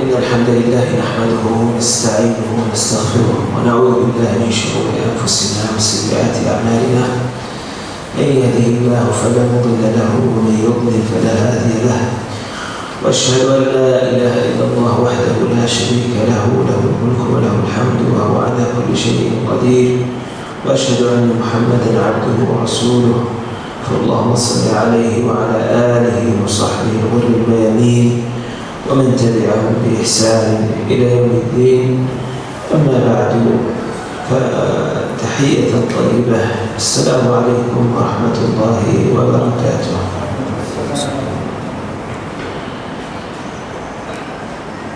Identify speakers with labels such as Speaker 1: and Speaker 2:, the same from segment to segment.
Speaker 1: إن الحمد لله نحمده ونستعينه ونستغفره ونعوذ بالله من شرور أنفسنا وسيئات أعمالنا. من يهده الله فلا مضل له ومن يضلل فلا هادي له، وأشهد أن لا إله إلا الله وحده لا شريك له، له الملك وله الحمد وهو على كل شيء قدير، وأشهد أن محمدا عبده ورسوله، فاللهم صل عليه وعلى آله وصحبه الغر الميامين ومن تبعهم بإحسان إلى يوم الدين. أما بعد، فتحية طيبة، السلام عليكم ورحمة الله وبركاته.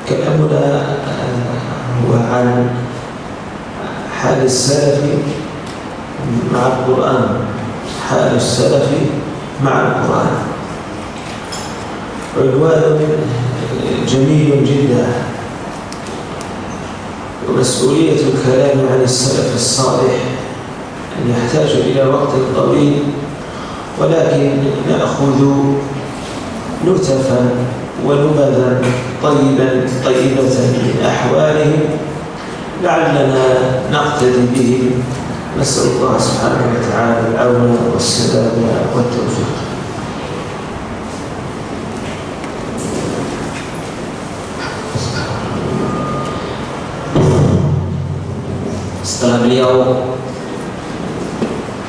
Speaker 1: كلامنا هو عن حال السلف مع القرآن، حال السلف مع القرآن. عنوان جميل جدا، ومسؤولية الكلام عن السلف الصالح أن يحتاج إلى وقت طويل، ولكن نأخذ نتفا ونبذا طيبة من أحوالهم لعلنا نقتدي بهم. نسأل الله سبحانه وتعالى العون والسداد والتوفيق.
Speaker 2: Setelah beliau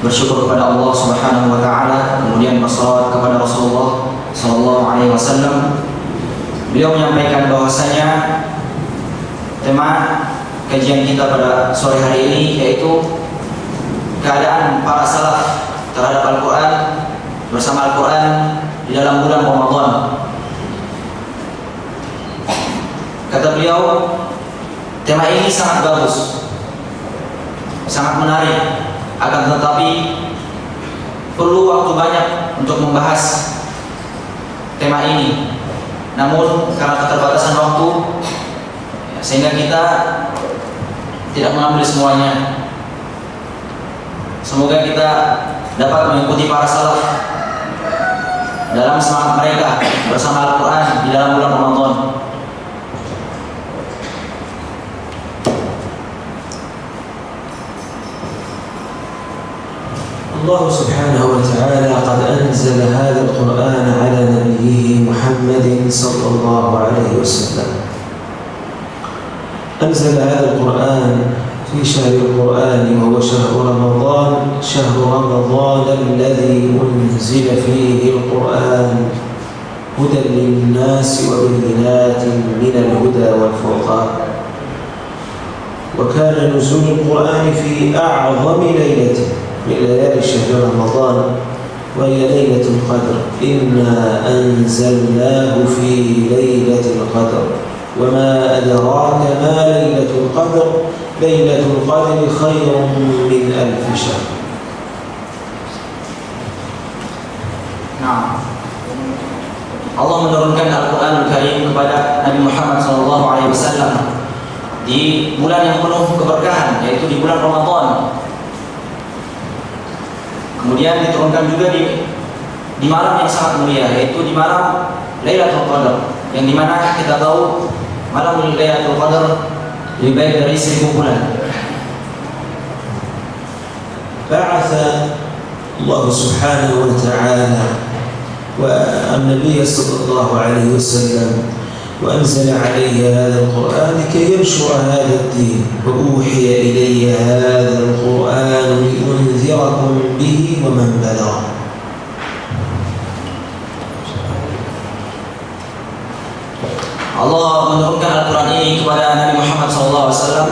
Speaker 2: bersyukur kepada Allah Subhanahu wa taala, kemudian bersalawat kepada Rasulullah sallallahu alaihi wasallam, beliau menyampaikan bahwasanya tema kajian kita pada sore hari ini yaitu keadaan para salaf terhadap Al-Qur'an, bersama Al-Qur'an di dalam bulan Ramadan. Kata beliau, tema ini sangat bagus, sangat menarik, akan tetapi perlu waktu banyak untuk membahas tema ini. Namun karena keterbatasan waktu, sehingga kita tidak mengambil semuanya. Semoga kita dapat mengikuti para salaf dalam semangat mereka bersama Al-Quran di dalam bulan Ramadan.
Speaker 1: الله سبحانه وتعالى قد أنزل هذا القرآن على نبيه محمد صلى الله عليه وسلم. أنزل هذا القرآن في شهر القرآن وهو شهر رمضان الذي أنزل فيه القرآن هدى للناس وبينات من الهدى والفرقان. وكان نزول القرآن في أعظم ليلة من ليالي شهر رمضان، وهي ليلة القدر. إنا أنزلناه في ليلة القدر، وما أدراك ما ليلة القدر، ليلة القدر خير من 1000 شهر.
Speaker 2: Nah, Allah menurunkan Al-Quran Al-Karim kepada Nabi Muhammad SAW di bulan yang penuh keberkahan, yaitu di bulan Ramadan. Kemudian diturunkan juga di malam yang sangat mulia, yaitu di malam Lailatul Qadar, yang dimana kita tahu malam Lailatul Qadar lebih baik dari 1000 bulan.
Speaker 1: بعث الله سبحانه وتعالى والنبي صلى الله عليه وسلم وأنزل عليه هذا القرآن كي ينشر هذا الدين. وأوحي إلي هذا القرآن لأنذركم به ومن بلغ.
Speaker 2: Allah menurunkan Al-Quran ini kepada Nabi Muhammad SAW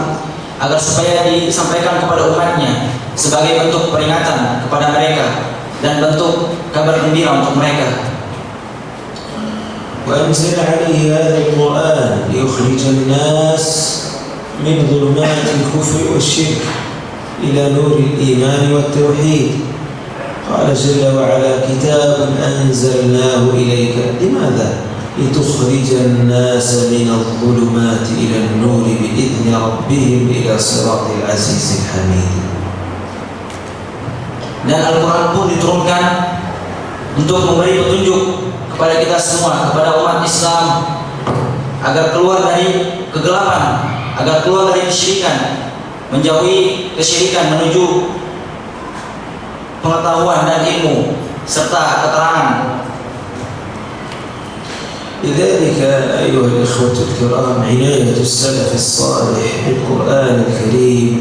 Speaker 2: agar supaya disampaikan kepada umatnya sebagai bentuk peringatan kepada mereka dan bentuk kabar gembira untuk mereka.
Speaker 1: وأنزل عليه هذا القرآن ليخرج الناس من ظلمات الكفر والشرك إلى نور الإيمان والتوحيد. قال جل وعلا: كتاب أنزلناه إليك. لماذا؟ لتخرج الناس من الظلمات إلى النور بإذن ربهم إلى صراط العزيز الحميد.
Speaker 2: Dan Al-Quran pun diturunkan untuk memberi petunjuk kepada kita semua, kepada umat Islam, agar keluar dari kegelapan, agar keluar dari kesyirikan, menjauhi kesyirikan menuju pengetahuan dan ilmu serta keterangan.
Speaker 1: لذلك أيها الإخوة الكرام عناية السلف الصالح بالقرآن الكريم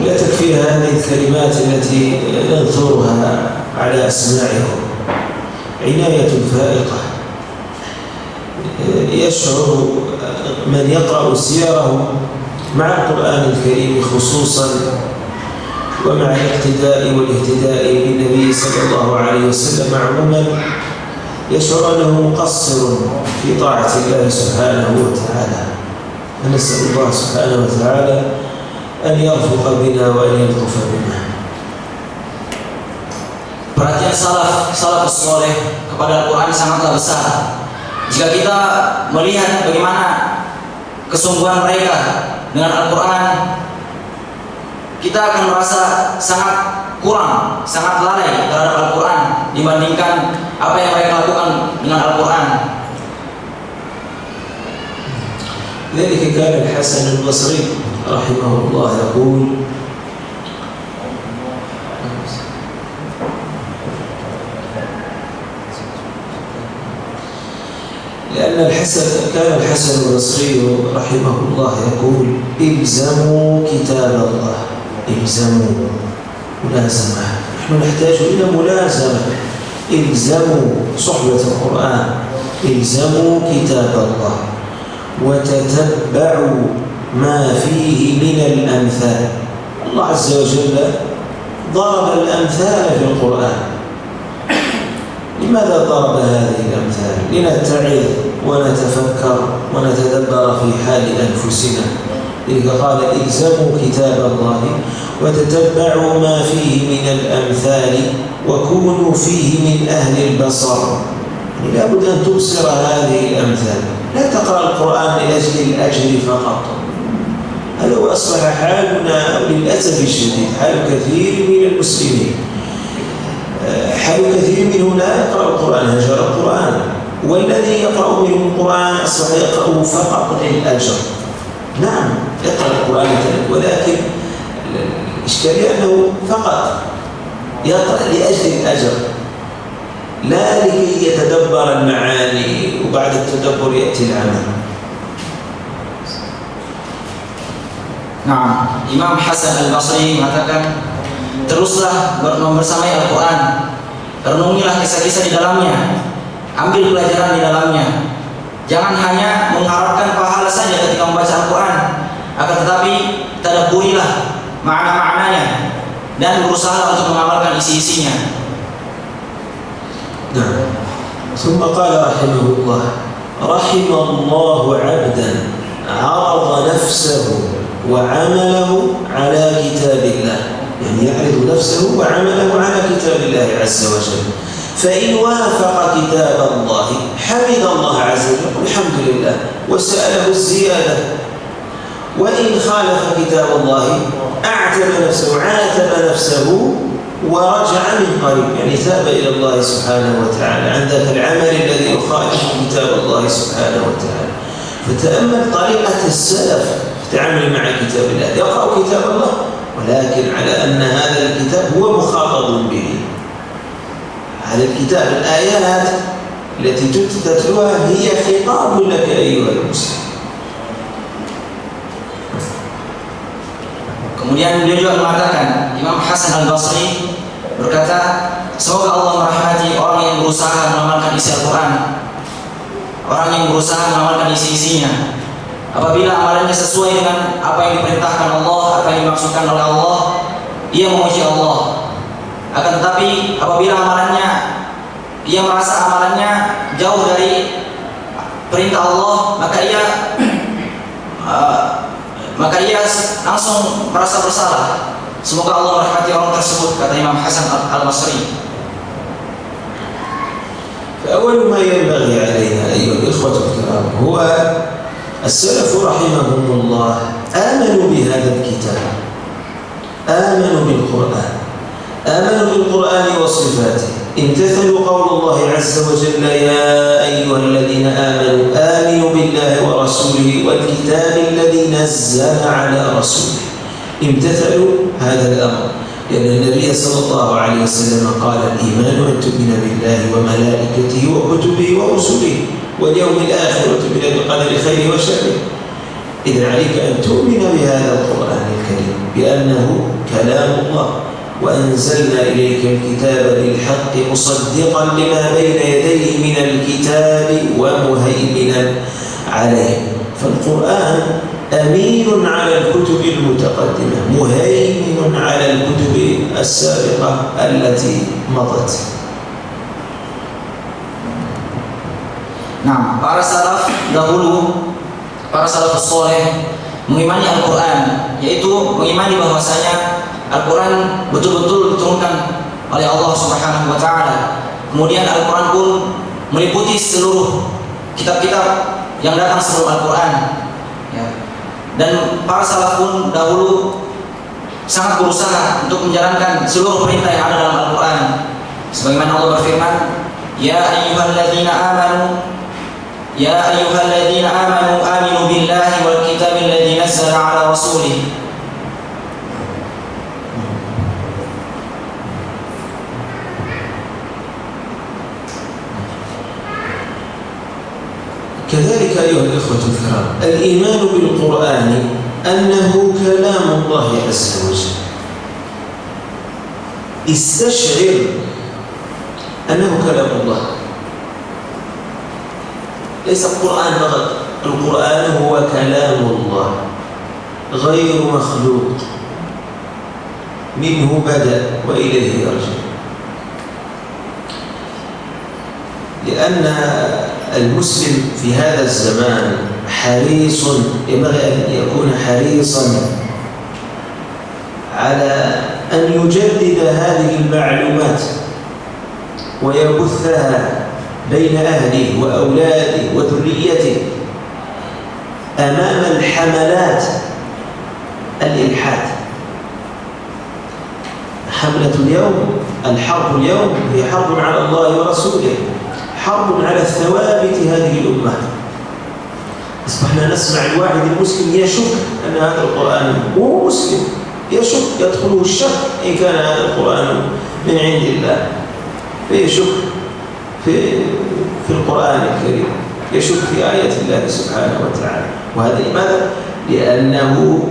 Speaker 1: لا تكفي هذه الكلمات التي ننثرها على أسماعهم، عناية فائقة. يشعر من يقرأ سيرهم مع القرآن الكريم خصوصا ومع الاقتداء والاهتداء بالنبي صلى الله عليه وسلم عموما يشعر أنه مقصر في طاعة الله سبحانه وتعالى. فنسأل الله سبحانه وتعالى أن يرفق بنا وأن يلطف بنا.
Speaker 2: Perhatian salafus saleh kepada Al-Quran sangatlah besar. Jika kita melihat bagaimana kesungguhan mereka dengan Al-Quran, kita akan merasa sangat kurang, sangat lalai terhadap Al-Quran dibandingkan apa yang mereka lakukan dengan Al-Quran.
Speaker 1: ذلك كان الحسن البصري رحمه الله يقول: لأن كان الحسن البصري رحمه الله يقول: إلزموا كتاب الله، إلزموا، ملازمة. نحن نحتاج إلى ملازمة. إلزموا صحبة القرآن، إلزموا كتاب الله، وتتبعوا ما فيه من الأمثال. الله عز وجل ضرب الأمثال في القرآن. لماذا ضرب هذه الأمثال؟ لنتعظ ونتفكر ونتدبر في حال أنفسنا. لذلك قال: إلزموا كتاب الله وتتبعوا ما فيه من الأمثال وكونوا فيه من أهل البصر. لا بد أن تبصر هذه الأمثال، لا تقرأ القرآن لأجل الأجر فقط. هذا هو أصبح حالنا للأسف الشديد، حال كثير من المسلمين. حال كثير منهم لا يقرأ القرآن، هجر القرآن، والذي يقرأ منهم القرآن أصبح يقرأ فقط للأجر. نعم يقرأ القرآن ولكن الإشكالية أنه فقط يقرأ لأجل الأجر، لا لكي يتدبر المعاني وبعد التدبر يأتي العمل.
Speaker 2: Nah, Imam Hasan Al-Basri mengatakan, teruslah membersamai Al-Quran, renungilah kisah-kisah di dalamnya, ambil pelajaran di dalamnya. Jangan hanya mengharapkan pahala saja ketika membaca Al-Quran, akan tetapi tadabburilah makna-maknanya dan berusaha untuk mengamalkan isi-isinya.
Speaker 1: نعم. ثم قال رحمه الله: رحم الله عبدا عرض نفسه وعمله على كتاب الله، يعني يعرض نفسه وعمله على كتاب الله عز وجل، فإن وافق كتاب الله حمد الله عز وجل الحمد لله وسأله الزيادة، وإن خالف كتاب الله أعتب نفسه، عاتب نفسه ورجع من قريب، يعني ثاب إلى الله سبحانه وتعالى عن ذاك العمل الذي يخالف كتاب الله سبحانه وتعالى. فتأمل طريقة السلف في التعامل مع كتاب الله، يقرأ كتاب الله ولكن على أن هذا الكتاب هو مخاطب به. هذا الكتاب الآيات التي تتلوها هي خطاب لك أيها المسلم.
Speaker 2: Kemudian beliau juga mengatakan, Imam Hasan Al-Basri berkata, semoga Allah merahmati orang yang berusaha mengamalkan isi Al-Quran, orang yang berusaha mengamalkan isi-isinya. Apabila amalannya sesuai dengan apa yang diperintahkan Allah, apa yang dimaksudkan oleh Allah, ia memuji Allah. Akan tetapi apabila amalannya, ia merasa amalannya jauh dari perintah Allah, maka ia langsung merasa bersalah. Semoga Allah merahmati orang tersebut, kata Imam Hasan Al-Basri.
Speaker 1: فأول ما ينبغي علينا أيها الإخوة الكرام هو السلف رحمهم الله آمنوا بهذا الكتاب، آمنوا بالقرآن، آمنوا بالقرآن وصفاته، امتثلوا قول الله عز وجل يا أيها الذين آمنوا آمنوا بالله ورسوله والكتاب الذي نزل على رسوله. امتثلوا هذا الأمر، لأن النبي صلى الله عليه وسلم قال الإيمان أن تؤمن بالله وملائكته وكتبه ورسله واليوم الآخر وتؤمن بالقدر خيره وشره. إذن عليك أن تؤمن بهذا القرآن الكريم بأنه كلام الله، وأنزلنا إليك الكتاب بالحق مصدقا لما بين يديه من الكتاب ومهيمنا عليه. فالقرآن أمين على الكتب المتقدمة، مهيمن على الكتب السابقة التي مضت.
Speaker 2: Nah, para salaf dahulu, para salafus soleh mengimani Al-Quran, yaitu mengimani bahwasanya Al-Quran betul-betul diturunkan oleh Allah Subhanahu wa Ta'ala. Kemudian Al-Quran pun meliputi seluruh kitab-kitab yang datang sebelum Al-Quran, ya. Dan para salaf pun dahulu sangat berusaha untuk menjalankan seluruh perintah yang ada dalam Al-Quran. Sebagaimana Allah berfirman, Ya ayyuhalladzina amanu aminu billahi wal kitabil ladzi nazzala ala rasulih.
Speaker 1: كذلك أيها الإخوة الكرام، الإيمان بالقرآن أنه كلام الله عز وجل. استشعر أنه كلام الله، ليس القرآن فقط، القرآن هو كلام الله غير مخلوق، منه بدأ وإليه يرجع. لأن المسلم في هذا الزمان حريص، ينبغي أن يكون حريصا على أن يجدد هذه المعلومات ويبثها بين أهله وأولاده وذريته أمام الحملات الإلحاد. حملة اليوم، الحرب اليوم هي حرب على الله ورسوله، حرب على الثوابت هذه الأمة. أصبحنا نسمع الواحد المسلم يشك أن هذا القرآن، وهو مسلم يشك، يدخله الشك إن كان هذا القرآن من عند الله، فيشك في القرآن الكريم، يشك في آية الله سبحانه وتعالى. وهذا لماذا؟ لأنه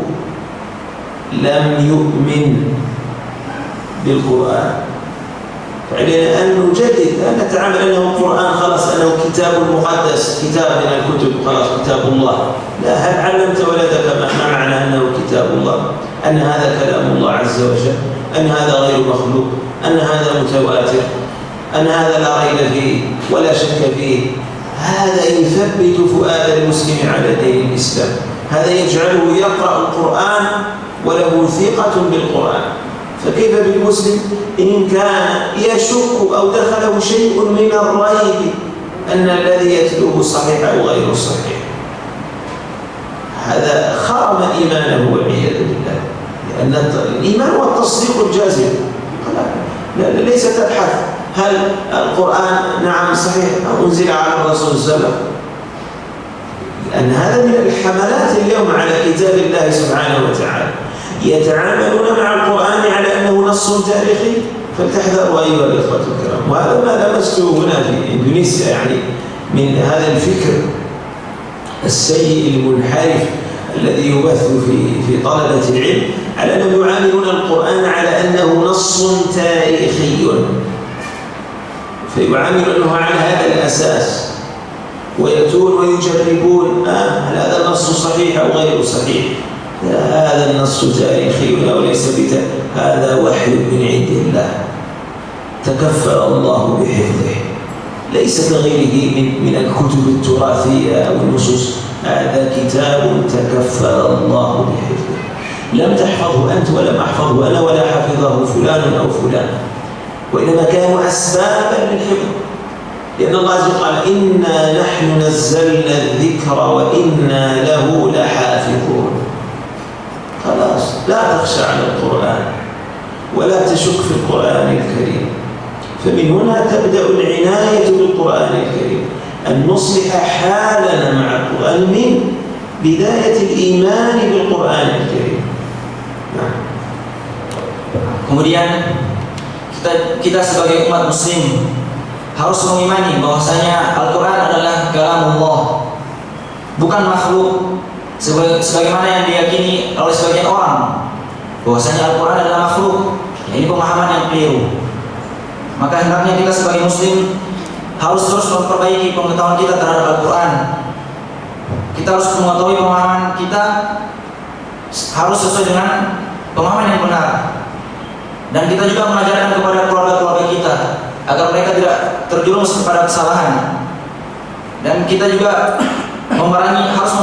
Speaker 1: لم يؤمن بالقرآن. فعلينا أن نجدد، أن نتعامل أنه القرآن خلاص أنه كتاب مقدس، كتاب من الكتب خلاص، كتاب الله. لا، هل علمت ولدك ما معنى أنه كتاب الله؟ أن هذا كلام الله عز وجل، أن هذا غير مخلوق، أن هذا متواتر، أن هذا لا ريب فيه ولا شك فيه. هذا يثبت فؤاد المسلم على دين الإسلام، هذا يجعله يقرأ القرآن وله ثقة بالقرآن. فكيف بالمسلم إن كان يشك أو دخله شيء من الريب أن الذي يتلوه صحيح أو غير صحيح؟ هذا خرم إيمانه والعياذ بالله. لأن الإيمان هو التصديق الجازم، ليس تبحث هل القرآن نعم صحيح أو أنزل على الرسول صلى الله عليه وسلم، لأن هذا من الحملات اليوم على كتاب الله سبحانه وتعالى. يتعاملون مع القرآن على أنه نص تاريخي، فلتحذروا أيها الإخوة الكرام. وهذا ما لمسته هنا في إندونيسيا، يعني من هذا الفكر السيء المنحرف الذي يبث في طلبة العلم، على أنهم يعاملون القرآن على أنه نص تاريخي، فيعاملونه على هذا الأساس، ويأتون ويجربون هل هذا النص صحيح أو غير صحيح. هذا النص تاريخي أو ليس هذا وحي من عند الله، تكفل الله بحفظه، ليس كغيره من الكتب التراثية أو النصوص. هذا كتاب تكفل الله بحفظه، لم تحفظه أنت ولم أحفظه أنا ولا حفظه فلان أو فلان، وإنما كانوا أسبابا للحفظ. لأن الله عز وجل قال إنا نحن نزلنا الذكر وإنا له لحافظون. خلاص، لا تخشى على القرآن ولا تشك في القرآن الكريم. فمن هنا تبدأ العناية بالقرآن الكريم، أن نصلح حالنا مع القرآن من بداية الإيمان بالقرآن الكريم.
Speaker 2: Kemudian kita sebagai umat muslim harus mengimani bahwasanya Al-Quran adalah kalamullah, bukan makhluk sebagaimana yang diyakini oleh sebagian orang bahwasanya Al-Quran adalah makhluk. Ya, ini pemahaman yang keliru. Maka hendaknya kita sebagai muslim harus terus memperbaiki pengetahuan kita terhadap Al-Quran. Kita harus mengetahui pemahaman kita harus sesuai dengan pemahaman yang benar. Dan kita juga mengajarkan kepada keluarga-keluarga kita agar mereka tidak terjerumus kepada kesalahan. Dan kita juga harus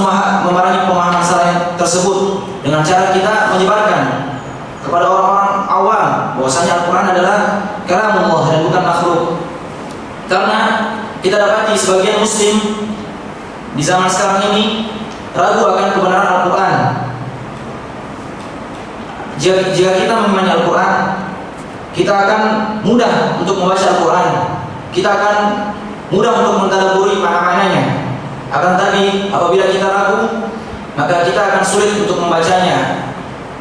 Speaker 2: memerangi pemahaman salah tersebut dengan cara kita menyebarkan kepada orang-orang awam bahwasanya Al-Quran adalah kalamullah dan bukan makhluk. Karena kita dapati sebagian muslim di zaman sekarang ini ragu akan kebenaran Al-Quran. Jika kita mengimani Al-Quran, kita akan mudah untuk membaca Al-Quran, kita akan mudah untuk mentadabburi makna-maknanya. Akan tetapi apabila kita ragu, maka kita akan sulit untuk membacanya.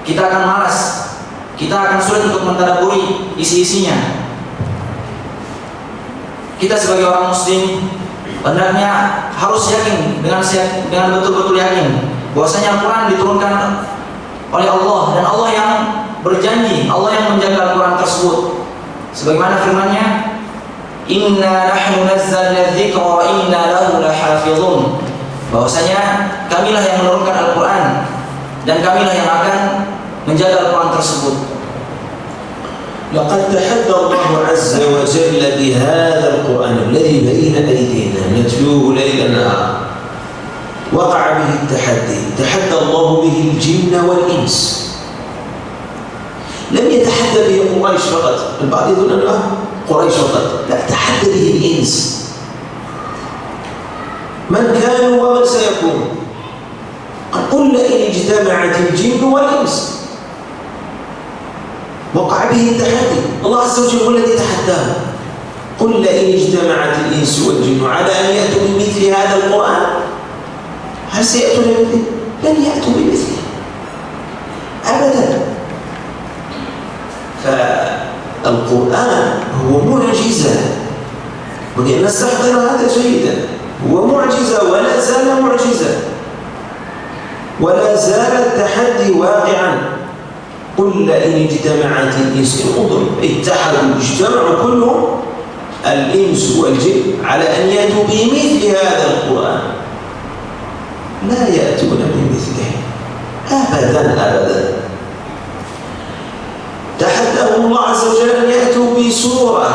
Speaker 2: Kita akan malas, kita akan sulit untuk mentadabburi isi-isinya. Kita sebagai orang muslim hendaknya harus yakin dengan betul-betul yakin bahwasanya Al-Quran diturunkan oleh Allah, dan Allah yang berjanji, Allah yang menjaga Al-Quran tersebut. Sebagaimana firman-Nya, "Inna nahnu nazzalna dzikra wa inna lahu lahafizun." Bahwasanya kamilah yang menurunkan Al-Quran dan kamilah yang akan menjaga Al-Quran tersebut.
Speaker 1: لقد تحدى الله عز وجل بهذا القرآن الذي بين أيدينا نتلوه ليلا نهارا. وقع به التحدي، تحدى الله به الجن والإنس. لم يتحدى به قريش فقط، البعض يظن أنه قريش فقط، لا، تحدى به الإنس، من كانوا ومن سيكون. قل لئن اجتمعت الجن والإنس، وقع به التحدي، الله عز وجل هو الذي تحداه. قل لئن اجتمعت الإنس والجن على أن يأتوا بمثل هذا القرآن هل سيأتون بمثله؟ لن يأتوا بمثله أبدا. فالقرآن هو معجزة، وأن نستحضر هذا جيدا، هو معجزة ولا زال معجزة، ولا زال التحدي واقعا. قل لئن اجتمعت الإنس، انظر، اتحدوا اجتمعوا كلهم الإنس والجن على أن يأتوا بمثل هذا القرآن، لا يأتون بمثله أبدا أبدا. تحداهم الله عز وجل أن يأتوا بسورة،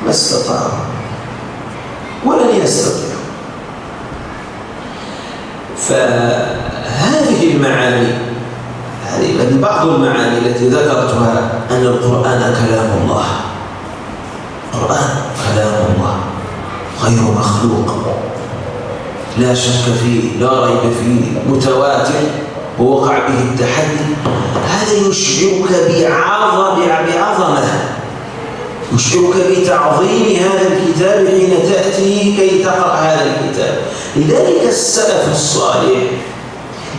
Speaker 1: ما استطاعوا ولن يستطيعوا. فهذه المعاني، هذه بعض المعاني التي ذكرتها، أن القرآن كلام الله، القرآن كلام الله غير مخلوق، لا شك فيه، لا ريب فيه، متواتر، ووقع به التحدي. هذا يشعرك بعظمة، يشعرك بتعظيم هذا الكتاب حين تأتي كي تقرأ هذا الكتاب. لذلك السلف الصالح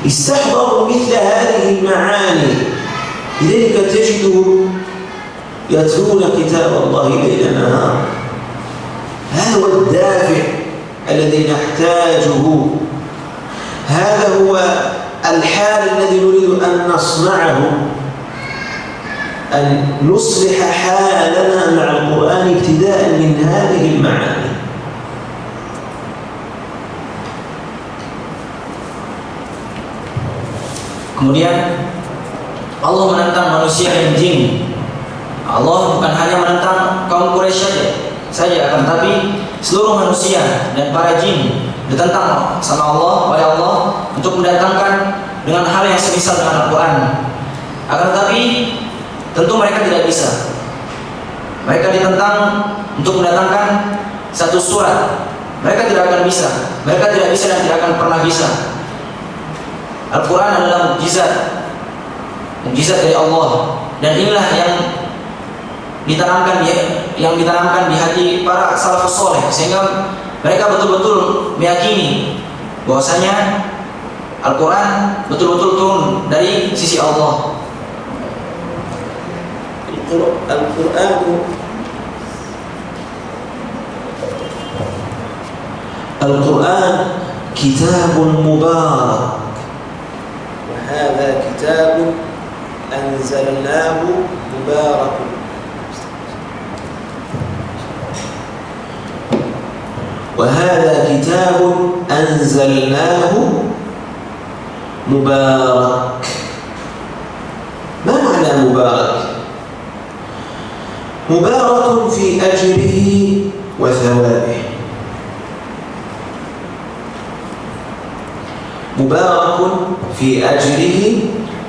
Speaker 1: استحضروا مثل هذه المعاني، لذلك تجدهم يتلون كتاب الله ليل نهار. هذا هو الدافع الذي نحتاجه، هذا هو الحال الذي نريد أن نصنعه، أن نصلح حالنا مع القرآن ابتداء من هذه المعاني.
Speaker 2: Kemudian Allah menentang manusia dan jin. Allah bukan hanya menentang kaum Quraisy saja, akan tapi seluruh manusia dan para jin ditentang sama Allah, oleh Allah, untuk mendatangkan dengan hal yang semisal dengan Al-Quran. Akan tetapi tentu mereka tidak bisa. Mereka ditentang untuk mendatangkan satu surat. Mereka tidak akan bisa. Mereka tidak bisa dan tidak akan pernah bisa. Al-Quran adalah mukjizat dari Allah, dan inilah yang ditanamkan di hati para salafus soleh, sehingga mereka betul-betul meyakini bahwasanya Al-Quran betul-betul turun dari sisi Allah.
Speaker 1: Al-Quran kitabun mubarak,
Speaker 3: wa hadha kitabun anzalnahu mubarakun.
Speaker 1: وهذا كتاب أنزلناه مبارك. ما معنى مبارك؟ مبارك في أجره وثوابه، مبارك في أجره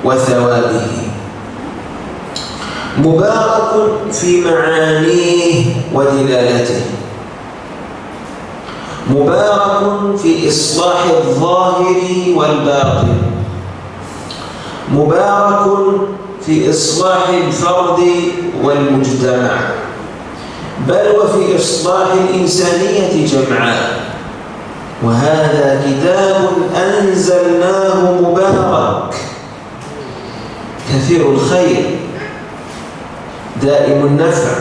Speaker 1: وثوابه، مبارك في معانيه ودلالته، مبارك في إصلاح الظاهر والباطن، مبارك في إصلاح الفرد والمجتمع، بل وفي إصلاح الإنسانية جمعاء. وهذا كتاب أنزلناه مبارك كثير الخير دائم النفع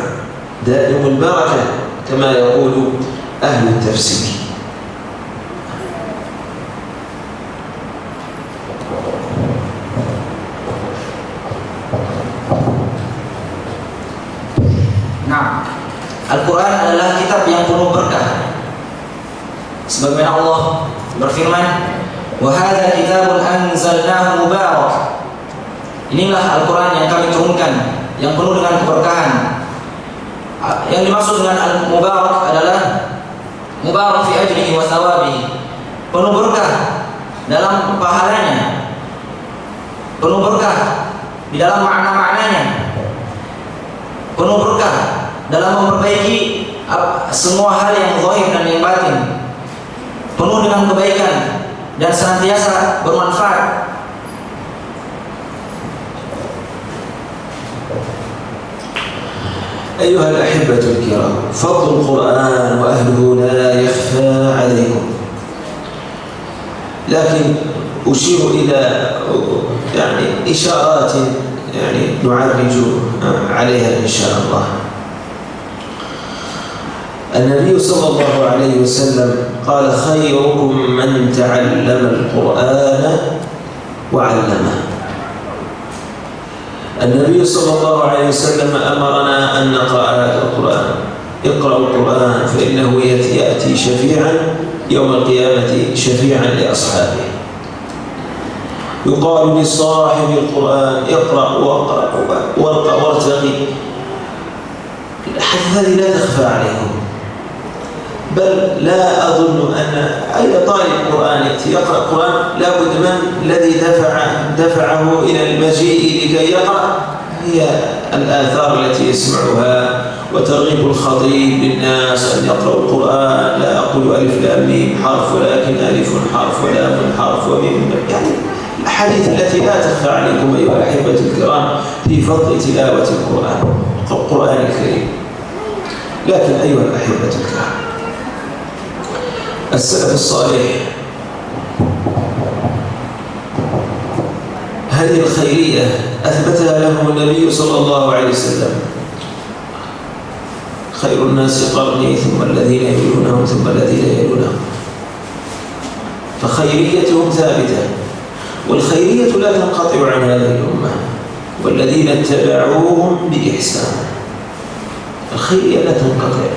Speaker 1: دائم البركة كما يقول أهل التفسير.
Speaker 2: Nah, Al-Quran adalah kitab yang penuh berkah. Sebagaimana Allah berfirman, "Wa hadza kitabun anzalnahu mubarak." Inilah Al-Quran yang kami turunkan, yang penuh dengan keberkahan. Yang dimaksud dengan al-mubarak adalah mubarak fi ajrihi wa thawabihi, penuh berkah dalam pahalanya, penuh berkah di dalam makna-maknanya, penuh berkah dalam memperbaiki semua hal yang zahir dan yang batin, penuh dengan kebaikan dan senantiasa bermanfaat.
Speaker 1: أيها الأحبة الكرام، فضل القرآن وأهله لا يخفى عليكم، لكن أشير إلى إشارات نعرج عليها إن شاء الله. النبي صلى الله عليه وسلم قال: خيركم من تعلم القرآن وعلمه. النبي صلى الله عليه وسلم أمرنا أن نقرأ القرآن. اقرأوا القرآن فإنه يأتي شفيعا يوم القيامة، شفيعا لأصحابه. يقال لصاحب القرآن: اقرأ وارقى وارتقي. الحديث هذه لا تخفى عليكم، بل لا أظن أن أي طالب قرآن يأتي يقرأ القرآن لابد من الذي دفعه إلى المجيء لكي يقرأ هي الآثار التي يسمعها وترغيب الخطيب للناس أن يقرأوا القرآن. لا أقول ألف لام ميم حرف، ولكن ألف حرف ولام حرف وميم، الأحاديث التي لا تخفى عليكم أيها الأحبة الكرام في فضل تلاوة القرآن الكريم. لكن أيها الأحبة الكرام، السلف الصالح هذه الخيرية أثبتها لهم النبي صلى الله عليه وسلم: خير الناس قرني ثم الذين يلونهم ثم الذين يلونهم. فخيريتهم ثابتة، والخيرية لا تنقطع عن هذه الأمة والذين اتبعوهم بإحسان. الخيرية لا تنقطع.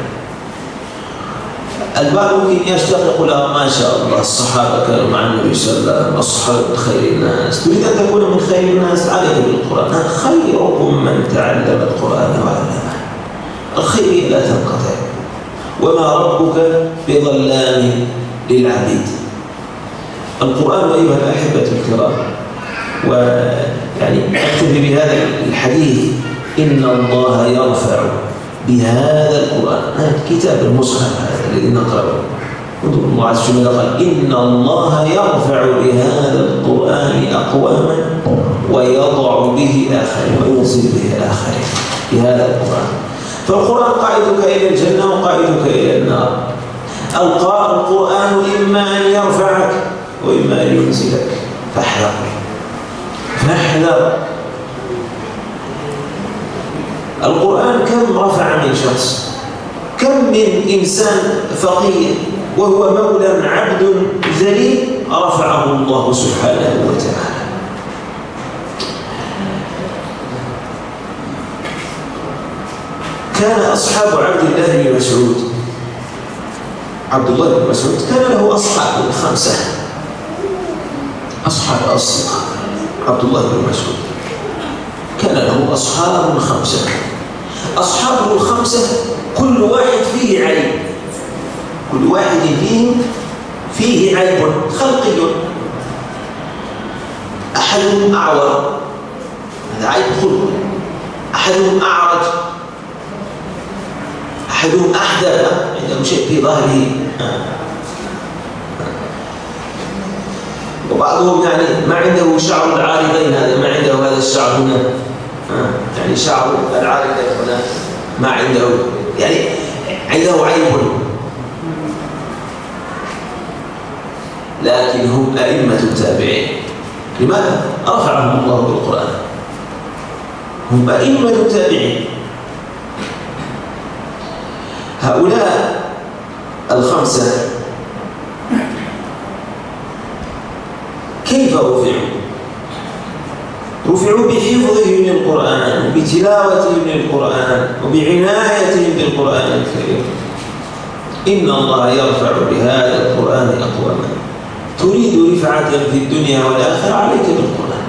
Speaker 1: البعض ممكن يشتق يقول: ما شاء الله الصحابة كانوا مع النبي صلى الله عليه وسلم، الصحابة من خير الناس. تريد أن تكون من خير الناس، عليك بالقرآن. خيركم من تعلم القرآن وعلمه. الخير لا تنقطع، وما ربك بظلام للعبيد. القرآن أيها الأحبة الكرام، أكتفي بهذا الحديث: إن الله يرفع بهذا القرآن، كتاب المصحف هذا الذي نقرأه، الله عز وجل قال: إن الله يرفع بهذا القرآن أقواما ويضع به آخرين، وينزل به الآخرين بهذا القرآن. فالقرآن قائدك إلى الجنة وقائدك إلى النار. القرآن إما أن يرفعك وإما أن ينزلك، فاحذر فاحذر. القرآن كم رفع من شخص، كم من إنسان فقير وهو مولى عبد ذليل رفعه الله سبحانه وتعالى. كان أصحاب عبد الله بن مسعود، عبد الله بن مسعود كان له أصحاب 5، أصحاب أصدقاء. عبد الله بن مسعود كان له أصحاب 5، أصحابه 5 كل واحد فيه عيب، كل واحد فيه عيب خلقي. أحدهم أعور، هذا عيب خلقي. أحدهم أعرج، أحدهم أحدث، عنده شيء في ظهره، وبعضهم يعني ما عنده شعر العارضين، هذا ما عنده هذا الشعر هنا، يعني شعر العارضين هنا ما عنده، يعني عنده عيب. لكن هم أئمة التابعين. لماذا؟ رفعهم الله بالقرآن. هم أئمة التابعين. هؤلاء 5 كيف رفعوا؟ رفعوا بحفظهم للقرآن وبتلاوتهم للقرآن وبعنايتهم بالقرآن الكريم. إن الله يرفع بهذا القرآن أقواما. تريد رفعة في الدنيا والآخرة عليك بالقرآن.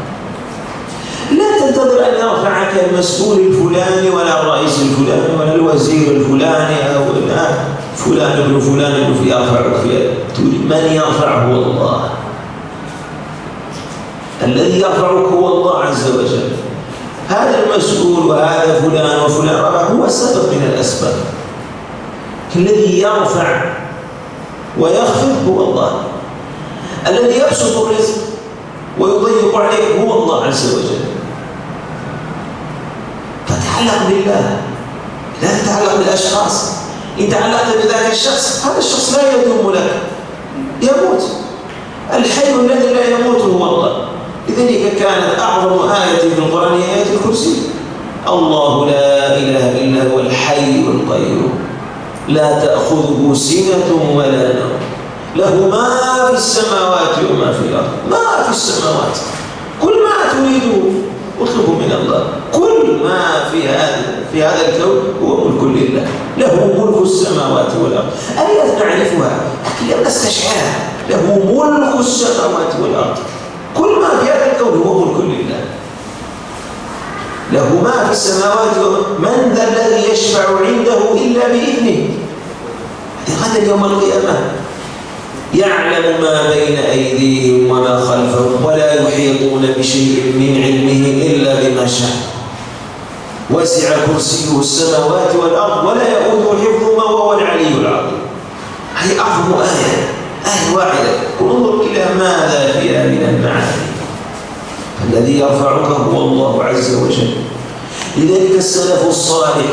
Speaker 1: لا تنتظر أن يرفعك المسؤول الفلاني ولا الرئيس الفلاني ولا الوزير الفلاني أو فلان ابن فلان ابن يرفعك. من يرفع هو الله. الذي يرفعك هو الله عز وجل. هذا المسؤول وهذا فلان وفلان هو سبب من الأسباب. الذي يرفع ويخفض هو الله. الذي يبسط الرزق ويضيق عليه هو الله عز وجل. فتعلق بالله، لا تتعلق بالأشخاص. إن تعلقت بذاك الشخص، هذا الشخص لا يدوم لك، يموت. الحي الذي لا يموت هو الله. لذلك كانت أعظم آية في القرآن هي آية الكرسي. الله لا إله إلا هو الحي القيوم لا تأخذه سنة ولا نوم له ما في السماوات وما في الأرض. ما في السماوات، كل ما تريده اطلبه من الله. كل ما في هذا الكون هو ملك لله. له ملك السماوات والأرض. آية نعرفها لكن لم نستشعرها. له ملك السماوات والأرض. كل ما في هذا الكون هو ملك لله. له ما في السماوات. من ذا الذي يشفع عنده إلا بإذنه. غدا يوم القيامة يعلم ما بين أيديهم وما خلفهم ولا يحيطون بشيء من علمه إلا بما شاء. وسع كرسيه السماوات والأرض ولا يؤوده حفظهما وهو العلي العظيم. هذه أعظم آية واحدة. انظر إلى ماذا فيها من المعاني. الذي يرفعك هو الله عز وجل. لذلك السلف الصالح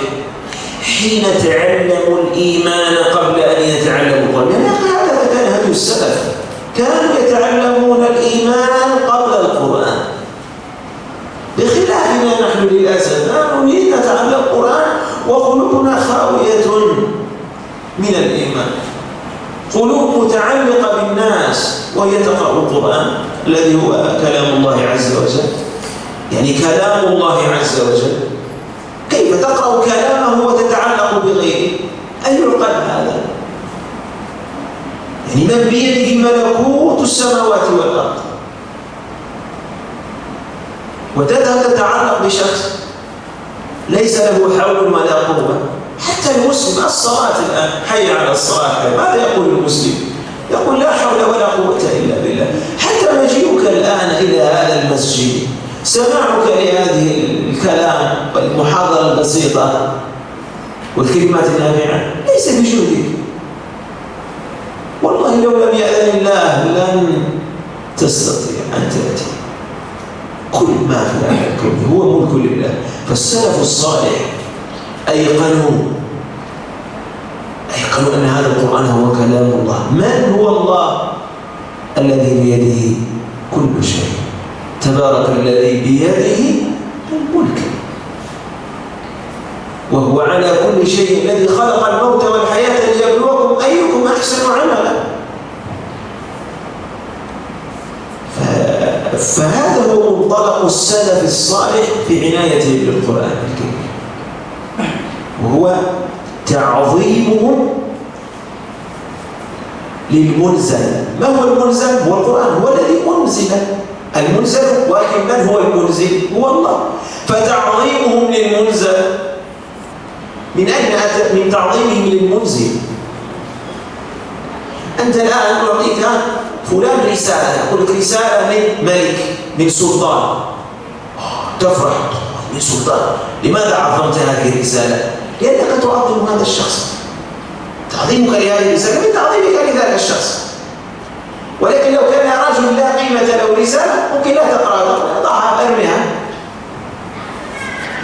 Speaker 1: حين تعلموا الإيمان قبل أن يتعلموا القرآن، يعني هذا كان هدي السلف، كانوا يتعلمون الإيمان قبل القرآن. بخلافنا نحن للأسف نريد نتعلم القرآن وقلوبنا خاوية من الإيمان، قلوب متعلقة بالناس وهي تقرأ القرآن الذي هو كلام الله عز وجل، يعني كلام الله عز وجل. كيف تقرأ كلامه وتتعلق بغيره؟ أي عقل هذا؟ يعني من بيده ملكوت السماوات والأرض وتذهب تتعلق بشخص ليس له حول ولا قوة. حتى المسلم الصلاة الآن، حي على الصلاة، ماذا يقول المسلم؟ يقول لا حول ولا قوة إلا بالله. حتى مجيئك الآن إلى هذا المسجد، سماعك لهذه الكلام والمحاضرة البسيطة والكلمات النافعة ليس بجهدك. والله لو لم يأذن الله لن تستطيع أن تأتي. كل ما في هذا الكون هو ملك لله. فالسلف الصالح أيقنوا أن هذا القرآن هو كلام الله. من هو الله الذي بيده كل شيء؟ تبارك الذي بيده الملك وهو على كل شيء، الذي خلق الموت والحياة ليبلوكم أيكم أحسن عملا. فهذا هو منطلق السلف الصالح في عنايته بالقرآن الكريم، وهو تعظيمهم للمنزل. ما هو المنزل؟ هو القرآن، هو الذي أنزل المنزل، ولكن من هو المنزل؟ هو الله. فتعظيمهم للمنزل من أين أتى؟ من تعظيمهم للمنزل. أنت الآن أعطيك فلان رسالة، يقول لك رسالة من ملك، من سلطان، تفرح من سلطان. لماذا عظمت هذه الرسالة؟ لأنك تعظم هذا الشخص. تعظيمك لهذه الرسالة من تعظيمك لذلك الشخص. ولكن لو كان رجل لا قيمة له رسالة ممكن لا تقرأها، ضعها، ارميها.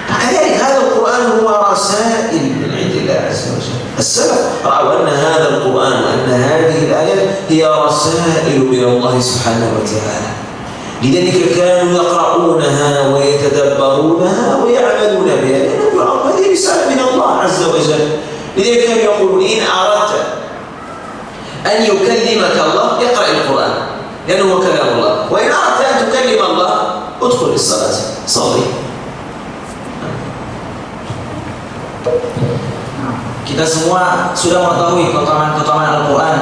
Speaker 1: كذلك هذا القرآن هو رسائل من عند الله عز وجل. السلف رأوا أن هذا القرآن وأن هذه الآيات هي رسائل من الله سبحانه وتعالى، لذلك كانوا يقرؤونها ويتدبرونها ويعملون بها، لأنهم هذه رسالة من الله عز وجل. لذلك كانوا يقولون إن أردت أن يكلمك الله اقرأ القرآن لأنه هو كلام الله، وإن أردت أن تكلم الله ادخل الصلاة صلي.
Speaker 2: Kita semua sudah mengetahui keutamaan Al-Quran.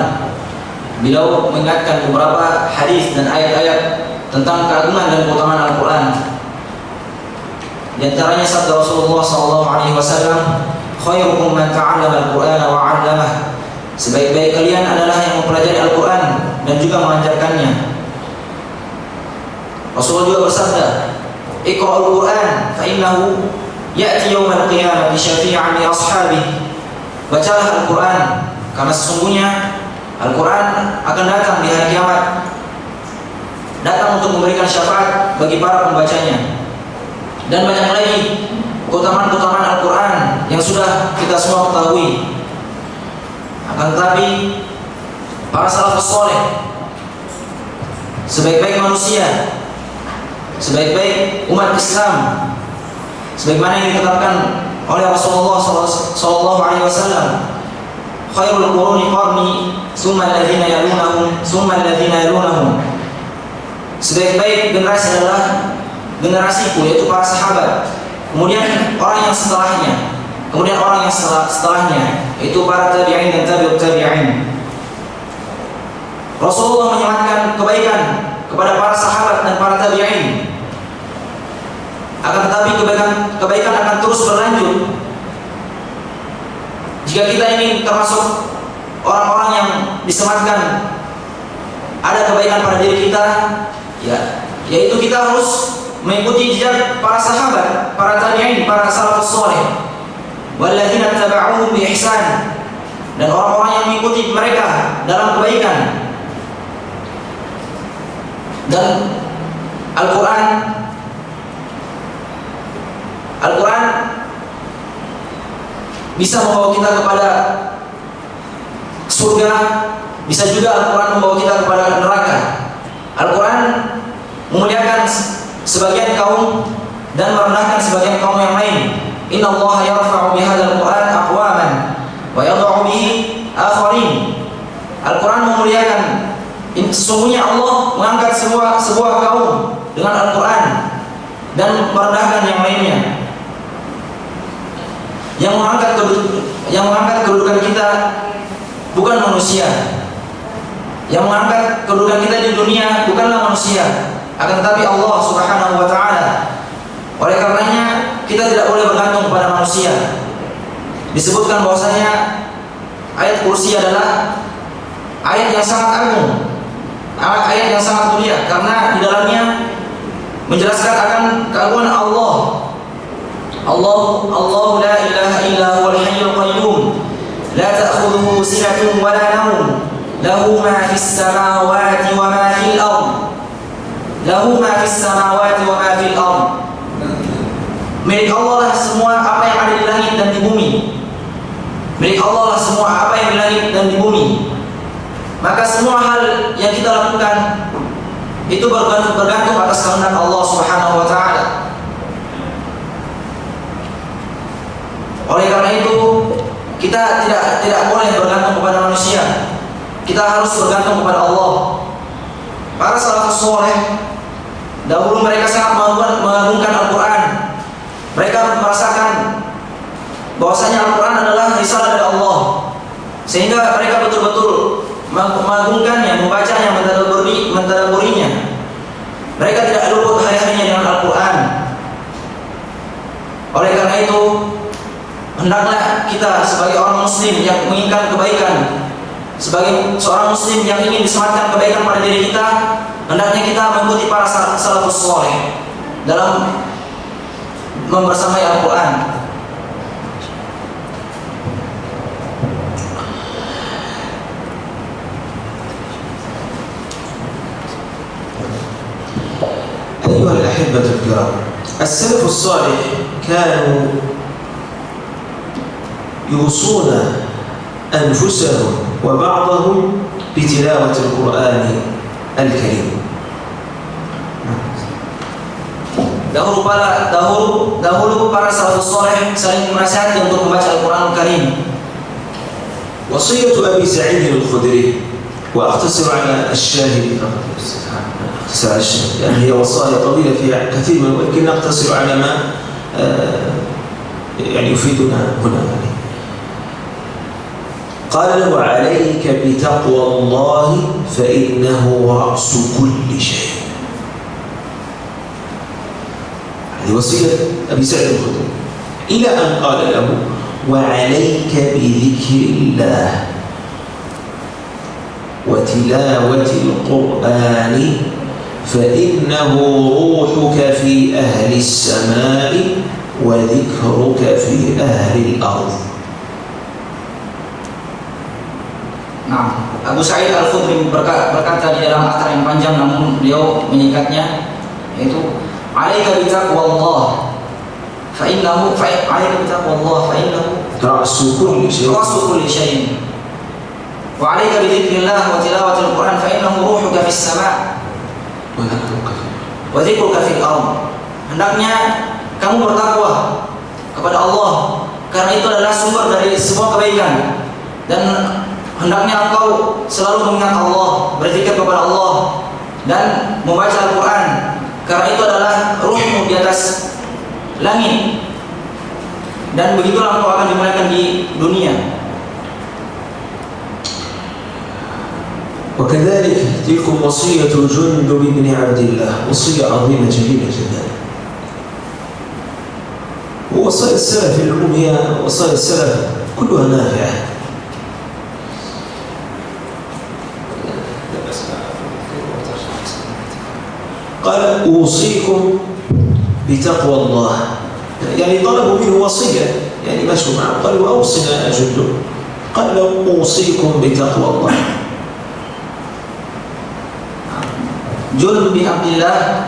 Speaker 2: Beliau mengingatkan beberapa hadis dan ayat-ayat tentang keagungan dan keutamaan Al-Quran. Di antaranya sabda Rasulullah SAW, khairukum man ta'allama Al-Quran wa 'allamah. Sebaik-baik kalian adalah yang mempelajari Al-Quran dan juga mengajarkannya. Rasulullah juga bersabda, iqra'ul Quran fa innahu ya'ti yawmal qiyamati syafi'an li ashabihi. Bacalah Al-Quran karena sesungguhnya Al-Quran akan datang di hari kiamat, datang untuk memberikan syafaat bagi para pembacanya. Dan banyak lagi keutamaan-keutamaan Al-Quran yang sudah kita semua ketahui. Akan tetapi para salafus saleh, sebaik-baik manusia, sebaik-baik umat Islam, sebagaimana yang ditetapkan oleh Rasulullah SAW, khairul quruni qarni, summa alladhina yalunahum, summa alladhina yalunahum. Sebaik-baik generasi adalah generasiku, yaitu para sahabat. Kemudian orang yang setelahnya, kemudian orang yang setelahnya, yaitu para tabi'in dan tabi'ut tabi'in. Rasulullah menyematkan kebaikan kepada para sahabat dan para tabi'in. Akan tetapi kebaikan akan terus berlanjut jika kita ingin termasuk orang-orang yang disematkan ada kebaikan pada diri kita, yaitu kita harus mengikuti jejak para sahabat, para tabi'in, para salafus saleh, walladzina tabauhum bi ihsan, dan orang-orang yang mengikuti mereka dalam kebaikan. Dan Al-Quran bisa membawa kita kepada surga, bisa juga Al-Quran membawa kita kepada neraka. Al-Quran memuliakan sebagian kaum dan merendahkan sebagian kaum yang lain. Inna Allah yarfa'u bihadzal Quran aqwaman wa yad'u bihi akharin. Al-Quran memuliakan, sesungguhnya Allah mengangkat sebuah kaum dengan Al-Quran dan merendahkan yang lainnya. Yang mengangkat kedudukan kita bukan manusia. Yang mengangkat kedudukan kita di dunia bukanlah manusia, akan tetapi Allah Subhanahu wa taala. Oleh karenanya kita tidak boleh bergantung kepada manusia. Disebutkan bahwasanya ayat kursi adalah ayat yang sangat agung, ayat yang sangat mulia, karena di dalamnya menjelaskan akan keagungan Allah. Allah la ilaha illa huwal hayyul qayyum, la ta'khudhuhu sinatun wa la nawm, lahu ma fis samawati wa ma fil ard, lahu ma fis samawati wa ma fil ard. Milik Allah lah semua apa yang ada di langit dan di bumi. Milik Allah lah semua apa yang di langit dan di bumi. Maka semua hal yang kita lakukan itu bergantung atas kehendak Allah Subhanahu wa taala. Oleh karena itu, kita tidak boleh bergantung kepada manusia. Kita harus bergantung kepada Allah. Para salafus saleh dahulu mereka sangat mengagungkan Al-Quran. Mereka merasakan bahwasanya Al-Quran adalah risalah dari Allah, sehingga mereka betul-betul mengagungkannya, membacanya, mentadaburinya. Mereka tidak luput hari-harinya dengan Al-Quran. Oleh karena itu, hendaklah kita sebagai orang muslim yang menginginkan kebaikan, sebagai seorang muslim yang ingin disematkan kebaikan pada diri kita, hendaknya kita mengikuti para salafus saleh dalam membersamai Al-Quran.
Speaker 1: أيها الأحبة الكرام، السلف الصالح كانوا يوصون أنفسهم وبعضهم بتلاوة القرآن الكريم.
Speaker 2: Dahulu para salafus saleh saling menasihati untuk membaca Al-Quran Al-Karim.
Speaker 1: وصية أبي سعيد الخدري، وأقتصر على الشاهد فقط، أقتصر على الشاهد يعني هي وصايا طويلة فيها كثير ولكن نقتصر على ما يعني يفيدنا هنا. قال له: عليك بتقوى الله فإنه رأس كل شيء. هذه وصية أبي سعيد الخدري، إلى أن قال له: وعليك بذكر الله وتلاوة القرآن فإنه روحك في أهل السماء وذكرك في أهل الأرض.
Speaker 2: Nah, Abu Sa'id Al-Khudri berkata di dalam atar yang panjang, namun beliau menyingkatnya, yaitu alaika bitaqwallah fa innahu
Speaker 1: ra'su kulli
Speaker 2: syai'. Wa alaika bidzikrillah wa tilawatil Qur'an fa innahu ruhuka fis sama' wa dzikruka fil ardh. Hendaknya kamu bertakwa kepada Allah, karena itu adalah sumber dari semua kebaikan, dan hendaknya engkau selalu mengingat Allah, berzikir kepada Allah, dan membaca Al-Quran, karena itu adalah ruhmu di atas langit, dan begitulah engkau akan dimuliakan di dunia.
Speaker 1: وكذلك تلكم وصية جندب بن عبد الله، وصية عظيمة جليلة جدا. ووصايا السلف العلوم هي وصايا السلف كلها نافعة. قال: أوصيكم بتقوى الله، يعني طلبوا منه وصية، يعني مشوا معه قالوا: أوصنا يا جندب. قال له: أوصيكم بتقوى الله.
Speaker 2: Jundub bin Abdillah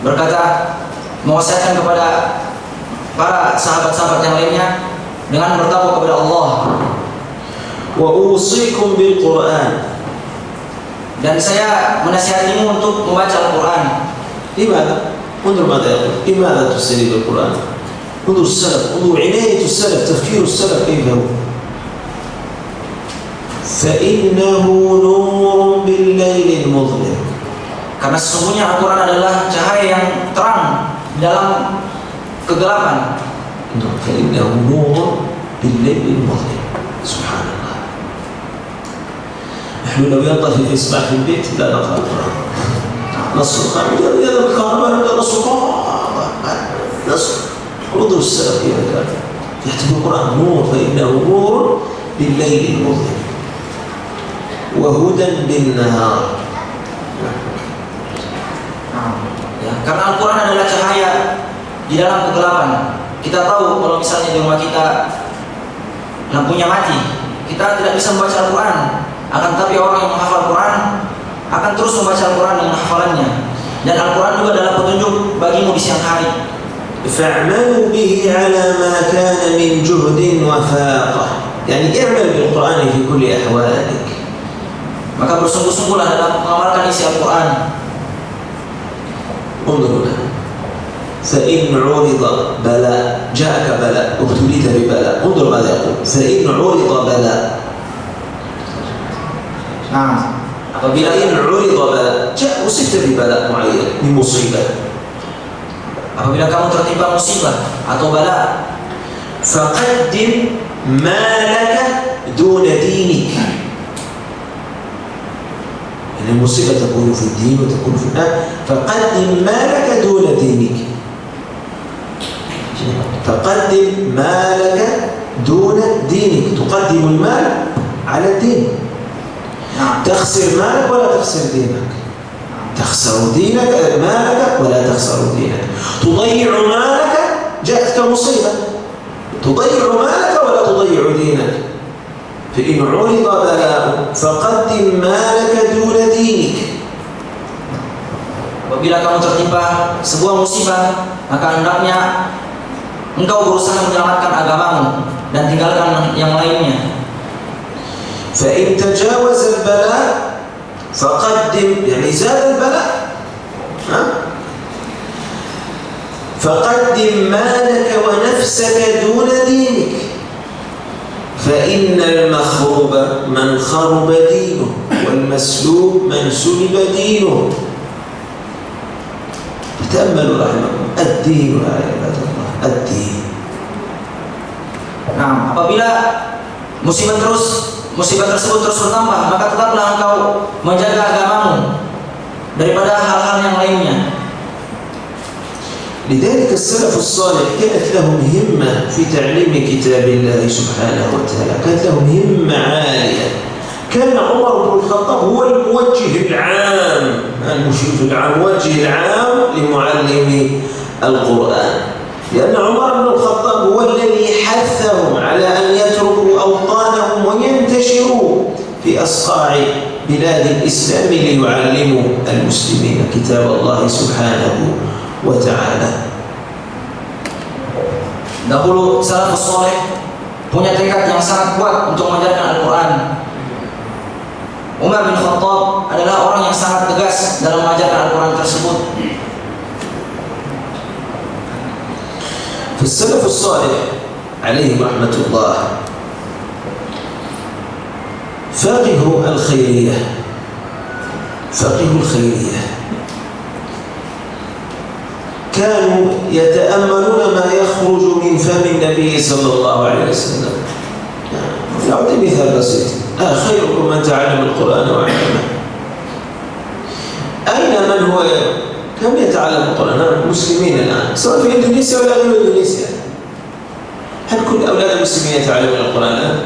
Speaker 2: berkata, mewasiatkan kepada para sahabat-sahabat yang lainnya dengan bertakwa kepada Allah.
Speaker 1: Wa usikum bil Qur'an.
Speaker 2: Dan saya menasihatimu untuk membaca Al-Quran.
Speaker 1: Limadha? انظر ماذا يقول. لماذا تستند بالقرآن؟ انظر السلف، انظر عناية السلف، تفكير السلف كيف هو. فإنه نور بالليل المظلم.
Speaker 2: Karena sesungguhnya Al-Quran adalah cahaya yang terang dalam kegelapan.
Speaker 1: فإنه نور بالليل المظلم. سبحان الله. نحن لو ينطفي الإصباح في البيت لا نقرأ القرآن. نص القرآن إذا الكهرباء نص القرآن نص. انظر السلف كيف كان يكتب القرآن نور، فإنه نور بالليل المظلم وهدى بالنهار.
Speaker 2: Karena Al-Quran adalah cahaya di dalam kegelapan. Kita tahu kalau misalnya di rumah kita lampunya mati, kita tidak bisa membaca Al-Quran. Akan tetapi orang yang menghafal Al-Quran akan terus membaca Al-Quran dengan hafalannya. Dan Al-Quran juga adalah petunjuk bagimu di siang hari.
Speaker 1: فاعملوا به على ما كان من جهد وفاقة. يعني اعمل بالقرآن في كل أحوالك.
Speaker 2: Maka bersungguh-sungguhlah dalam mengamalkan isi Al-Quran.
Speaker 1: انظرنا، فإن عرض بلاء، جاءك بلاء، ابتليت ببلاء، انظر ماذا يقول، فإن عرض بلاء.
Speaker 2: Nah, apabila
Speaker 1: فإن عرض بلاء، جاء أصبت ببلاء معين، بمصيبة.
Speaker 2: Apabila kamu tertimpa musibah atau bala,
Speaker 1: فقدم ما لك دون دينك. يعني المصيبة تكون في الدين وتكون في الآن، فقدم ما لك دون دينك. فقدم ما لك دون دينك، تقدم المال على الدين. تخسر مالك ولا تخسر دينك، تخسر دينك مالك ولا تخسر دينك، تضيع مالك، جاءتك مصيبة، تضيع مالك ولا تضيع دينك. فإن عرض بلاء فقدم مالك دون دينك.
Speaker 2: apabila kamu tertimpa sebuah musibah, maka hendaknya engkau berusaha menyelamatkan agamamu dan tinggalkan yang lainnya.
Speaker 1: فإن تجاوز البلاء فقدم، يعني زاد البلاء، فقدم مالك ونفسك دون دينك. فإن المخروب من خرب دينه، والمسلوب من سلب دينه. تأملوا رحمكم، الدين يا عباد الله، الدين.
Speaker 2: Nah, apabila musibah tersebut terus bertambah, maka tetaplah engkau menjaga agamamu daripada hal-hal yang lainnya.
Speaker 1: لذلك السلف الصالح كانت لهم همة في تعليم كتاب الله سبحانه وتعالى، كانت لهم همة عالية. كان عمر بن الخطاب هو الموجه العام، المشرف العام، الموجه العام لمعلم القرآن، لأن عمر بن الخطاب هو الذي حثهم على أن يتركوا أوطانهم وينتشروا في أصقاع بلاد الإسلام ليعلموا المسلمين كتاب الله سبحانه وتعالى.
Speaker 2: Dahulu salafus saleh punya tekad yang sangat kuat untuk mengajarkan Al-Quran. Umar bin Khattab adalah orang yang sangat tegas dalam mengajarkan Al-Quran tersebut.
Speaker 1: فالسلف الصالح عليهم رحمة الله فقهوا الخيرية، فقهوا الخيرية، كانوا يتأملون ما يخرج من فم النبي صلى الله عليه وسلم. نعطي مثال بسيط، خيركم من تعلم القرآن وعلمه. أين من هو كم يتعلم القرآن؟ المسلمين الآن سواء في إندونيسيا ولا غير إندونيسيا، هل كل أولاد المسلمين يتعلمون القرآن الآن؟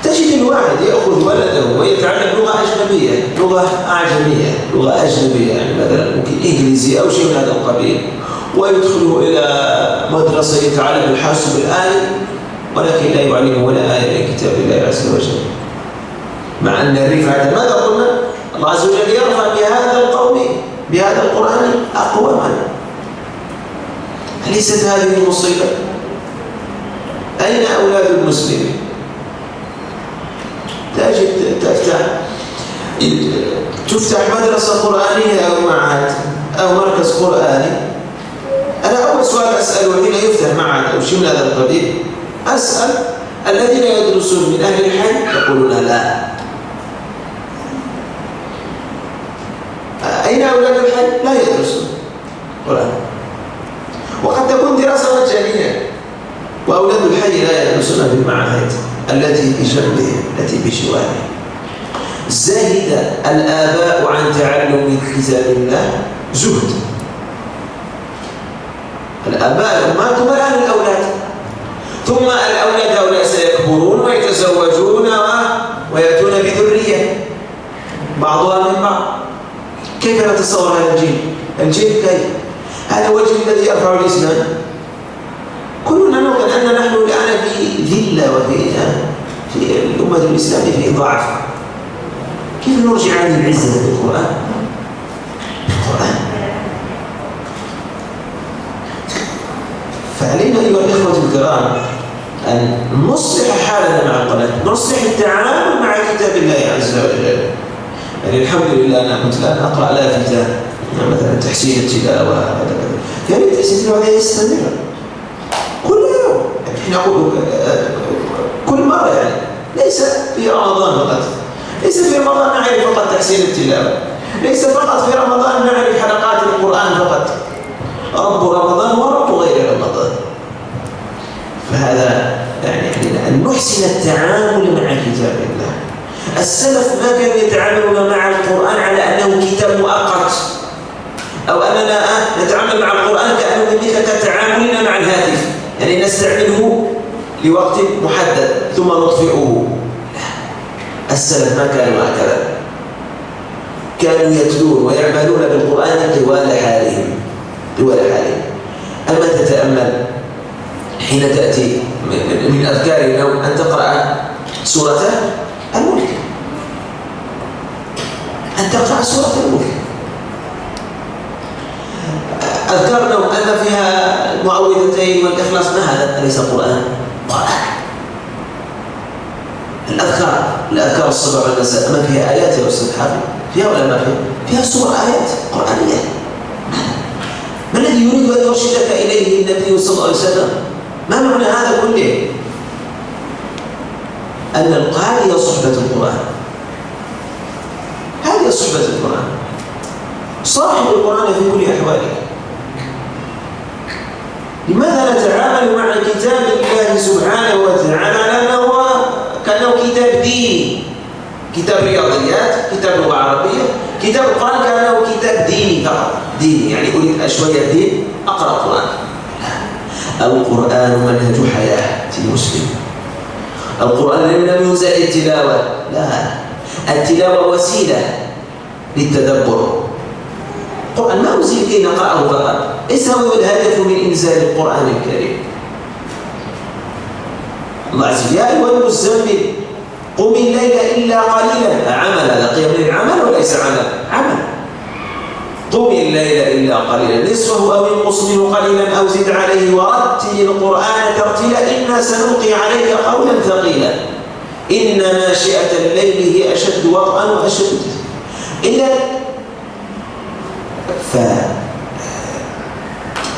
Speaker 1: تجد الواحد يأخذ ولده ويتعلم لغة أجنبية، لغة أعجمية، لغة أجنبية، يعني مثلا ممكن إنجليزي أو شيء من هذا القبيل، ويدخله إلى مدرسة يتعلم الحاسب الآلي، ولكن لا يعلمه ولا آية من كتاب الله عز وجل. مع أن الرفعة ماذا قلنا؟ الله عز وجل يرفع بهذا القوم بهذا القرآن أقواما. أليست هذه مصيبة؟ أين أولاد المسلمين؟ تفتح مدرسة قرآنية أو معهد أو مركز قرآني، أنا أول سؤال أسأله حين يفتح معهد أو شيء من هذا القبيل، أسأل الذين يدرسون من أهل الحي؟ يقولون لا. أين أولاد الحي؟ لا يدرسون قرآن، وقد تكون دراسة مجانية وأولاد الحي لا يدرسون في المعاهد التي بجنبهم، التي بجوارهم. زهد الآباء عن تعلم كتاب الله زهد. الآباء الأمهات ثم الآن الأولاد، ثم الأولاد هؤلاء سيكبرون ويتزوجون ويأتون بذرية بعضها من بعض. كيف نتصور هذا الجيل؟ الجيل كيف؟ هذا هو الجيل الذي يرفع الإسلام. كلنا نؤمن أن نحن الآن في ذلة في الأمة الإسلامية في ضعف. كيف نرجع هذه العزة بالقرآن؟ فعلينا أيها الإخوة الكرام أن نصلح حالنا مع القرآن، نصلح التعامل مع كتاب الله عز وجل. يعني الحمد لله أنا كنت الآن أقرأ لافتة مثلا تحسين التلاوة، يعني تحسين التلاوة هذا يستمر كل يوم، يعني نقول كل مرة، يعني ليس في رمضان فقط، ليس في رمضان نعرف فقط تحسين التلاوة، ليس فقط في رمضان نعرف حلقات القرآن فقط، رب رمضان ورب غير رمضان. فهذا يعني أن نحسن التعامل مع كتاب الله. السلف ما كانوا يتعاملون مع القرآن على أنه كتاب مؤقت، أو أننا نتعامل مع القرآن كأنه مثل كتعاملنا مع الهاتف، يعني نستعمله لوقت محدد ثم نطفئه. السلف ما كانوا هكذا، كانوا يتلون ويعملون بالقرآن طوال حالهم. أما تتأمل حين تأتي من أذكار النوم أن تقرأ سورة الملك، أن تقرأ سورة الملك. أذكار النوم أن فيها المعوذتين والإخلاص، ما هذا؟ أليس قرآن؟ الأذكار الصباح والمساء ما فيها آيات يا أستاذ حافظ؟ فيها ولا ما فيها؟ فيها سور آيات قرآنية. ما الذي يريد أن يرشدك إليه النبي صلى الله عليه وسلم؟ ما معنى هذا كله؟ أن هذه صحبة القرآن، هذه صحبة القرآن. صاحب القرآن في كل أحواله. لماذا نتعامل مع كتاب الله سبحانه وتعالى كأنه كتاب ديني، كتاب رياضيات، كتاب لغة عربية؟ كتاب القرآن كأنه كتاب ديني فقط، ديني يعني أريد شوية دين أقرأ القرآن. القرآن منهج حياة المسلم. القرآن لم ينزل التلاوة، لا، التلاوة وسيلة للتدبر. القرآن ما أنزل كي نقرأه فقط، ليس هو الهدف من إنزال القرآن الكريم. الله عز وجل: يا أيها المزمل قم الليل إلا قليلا. عمل، هذا قيام الليل عمل وليس عمل. قم الليل إلا قليلا نصفه أو انقص منه قليلا أو زد عليه ورتل القرآن ترتيلا إنا سنلقي عليك قولا ثقيلا إن ناشئة الليل هي أشد وطئا وأشد إلا.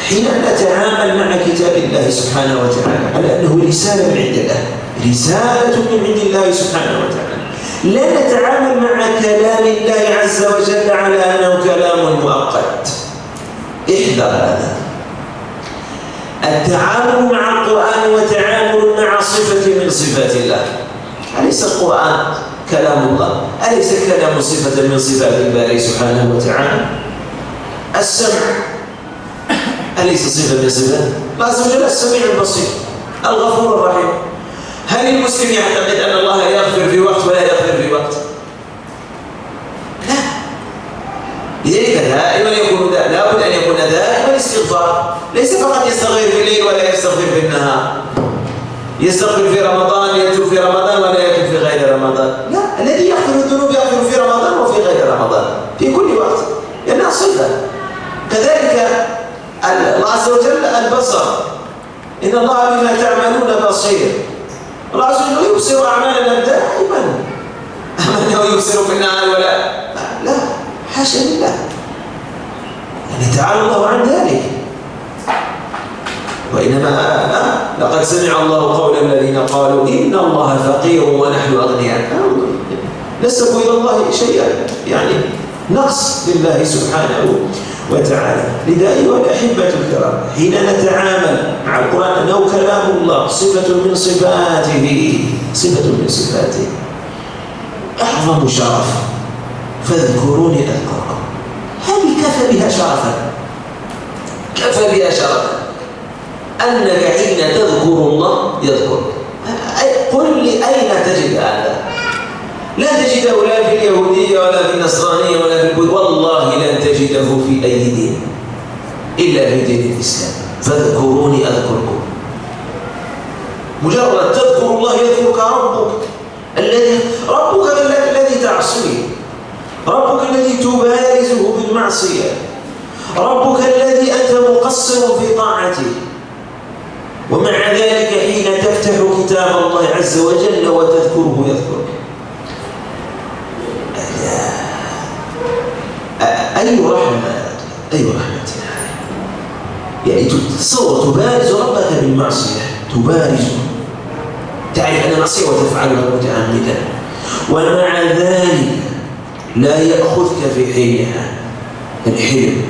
Speaker 1: حين نتعامل مع كتاب الله سبحانه وتعالى على أنه رسالة من عند الله، رسالة من عند الله سبحانه وتعالى، لا نتعامل مع كلام الله عز وجل على أنه كلام مؤقت. احذر هذا. التعامل مع القرآن وتعامل مع صفة من صفات الله. أليس القرآن كلام الله؟ أليس الكلام صفة من صفات الله سبحانه وتعالى؟ السمع أليس صفة من صفات الله عز وجل؟ السميع البصير الغفور الرحيم. هل المسلم يعتقد أن الله يغفر في وقت ولا يغفر في وقت؟ لا. لذلك دائما يكون لابد أن يكون دائما استغفار، ليس فقط يستغفر في الليل ولا يستغفر في النهار، يستغفر في رمضان يتوب في رمضان ولا يتوب في غير رمضان. لا، الذي يغفر الذنوب يغفر في رمضان وفي غير رمضان، في كل وقت، لأنها صفة. كذلك الله عز وجل البصر، إن الله بما تعملون بصير. الله عز وجل يبصر أعمالنا دائما، أنه يبصر في النهار لا، حاشا لله، يعني تعالى الله عن ذلك. وإنما لقد سمع الله قول الذين قالوا إن الله فقير ونحن أغنياء. نسبوا إلى الله شيئا، يعني نقص لله سبحانه وتعالى. لذا أيها الأحبة الكرام، حين نتعامل مع القرآن أنه كلام الله، صفة من صفاته، أعظم شرف. فاذكروني أذكركم. هذه كفى بها شرفا، أنك حين تذكر الله يذكرك. قل لي أين تجد هذا؟ لا تجده لا في اليهودية ولا في النصرانية ولا في البوذية، والله لن تجده في أي دين إلا في دين الإسلام. فاذكروني أذكركم. مجرد تذكر الله يذكرك ربك الذي تعصيه، ربك الذي تبارزه بالمعصية، ربك الذي أنت مقصر في طاعته. ومع ذلك حين حين تفتح كتاب الله عز وجل وتذكره يذكرك. أي رحمة، أي رحمة، يعني تصور تبارز ربك بالمعصية، تبارزه، تعرف أن المعصية وتفعلها متعمدا، ومع ذلك لا يأخذك في حينها الحلم.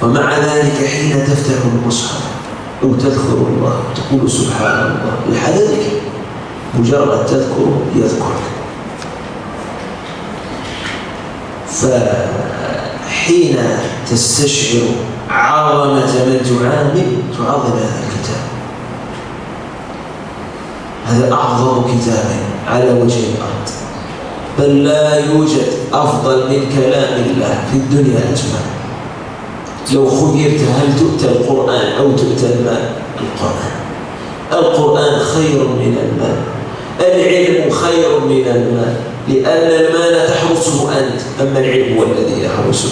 Speaker 1: ومع ذلك حين تفتح المصحف أو تذكر الله تقول سبحان الله، لحدثك مجرد تذكر يذكرك. فحين تستشعر عظمة من تعظم هذا الكتاب. هذا أعظم كتاب على وجه الأرض، بل لا يوجد أفضل من كلام الله في الدنيا أجمع. لو خيرت هل تؤتى القرآن أو تؤتى المال؟ القرآن خير من المال، العلم خير من المال، لأن المال تحرسه أنت، أما العلم هو الذي يحرسه.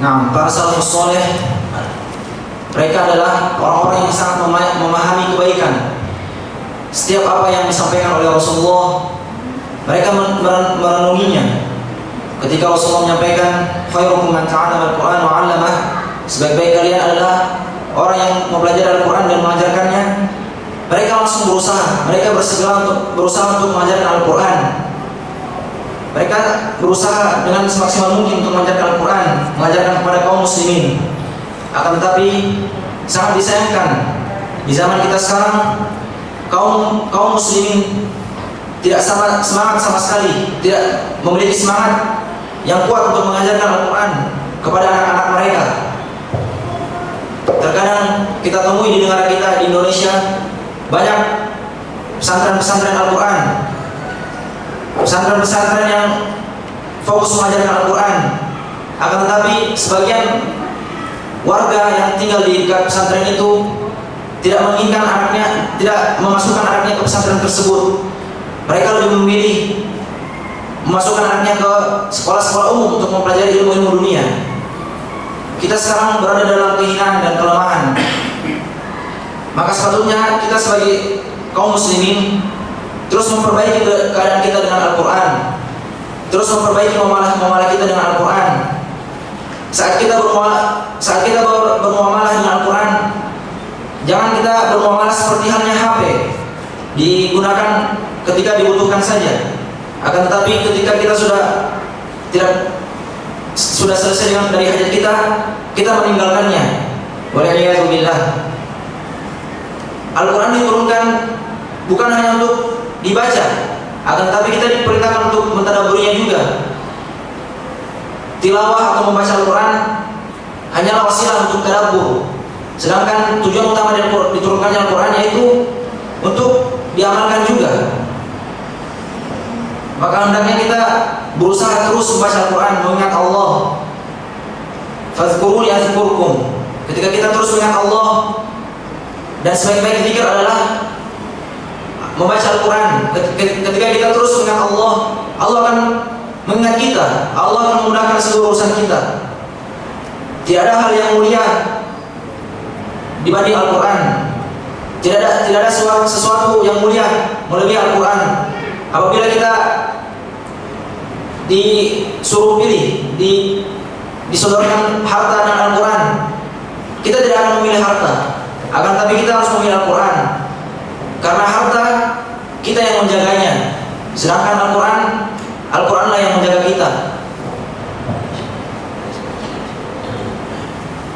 Speaker 2: Nah, para salafus soleh, mereka adalah orang-orang yang sangat memahami kebaikan. Setiap apa yang disampaikan oleh Rasulullah, mereka merenunginya. Ketika Rasulullah menyampaikan, khairukum man ta'allama al-Qur'an wa 'allamah, sebaik-baik kalian adalah orang yang mempelajari Al-Quran dan mengajarkannya. Mereka langsung berusaha, mereka berusaha untuk mengajarkan Al-Quran. Mereka berusaha dengan semaksimal mungkin untuk mengajarkan Al-Quran, mengajarkan kepada kaum muslimin. Akan tetapi sangat disayangkan di zaman kita sekarang, kaum muslimin tidak semangat sama sekali, tidak memiliki semangat yang kuat untuk mengajarkan Al-Quran kepada anak-anak mereka. Terkadang kita temui di negara kita di Indonesia banyak pesantren-pesantren Al-Quran, pesantren-pesantren yang fokus mengajarkan Al-Quran. Akan tetapi sebagian warga yang tinggal di dekat pesantren itu tidak menginginkan anaknya, tidak memasukkan anaknya ke pesantren tersebut. Mereka lebih memilih memasukkan anaknya ke sekolah-sekolah umum untuk mempelajari ilmu-ilmu dunia. Kita sekarang berada dalam kehinaan dan kelemahan. Maka sepatutnya kita sebagai kaum muslimin terus memperbaiki keadaan kita dengan Al-Quran, terus memperbaiki muamalah kita dengan Al-Quran. Saat kita bermuamalah dengan Al-Quran, jangan kita bermuamalah seperti halnya HP, digunakan ketika dibutuhkan saja. Akan tetapi ketika kita sudah selesai dengan dari hajat kita meninggalkannya. Waliyadzubillah. Al-Quran diturunkan bukan hanya untuk dibaca, akan tetapi kita diperintahkan untuk mentadabburinya juga. Tilawah atau membaca Al-Quran hanyalah wasilah untuk tadabbur, sedangkan tujuan utama dari diturunkannya Al-Quran yaitu untuk diamalkan juga. Maka hendaknya kita berusaha terus membaca Al-Quran, mengingat Allah. Fadhkuruni azkurkum. Ketika kita terus mengingat Allah, dan sebaik-baik zikir adalah membaca Al-Quran. Ketika kita terus mengingat Allah, Allah akan mengingat kita, Allah akan memudahkan seluruh urusan kita. Tidak ada hal yang mulia dibanding Al-Quran. Tidak ada sesuatu yang mulia melebihi Al-Quran. Apabila kita disuruh pilih, disodorkan harta dan Al-Quran, kita tidak akan memilih harta, akan tapi kita harus memilih Al-Quran. Karena harta kita yang menjaganya, sedangkan Al-Quranlah yang menjaga kita.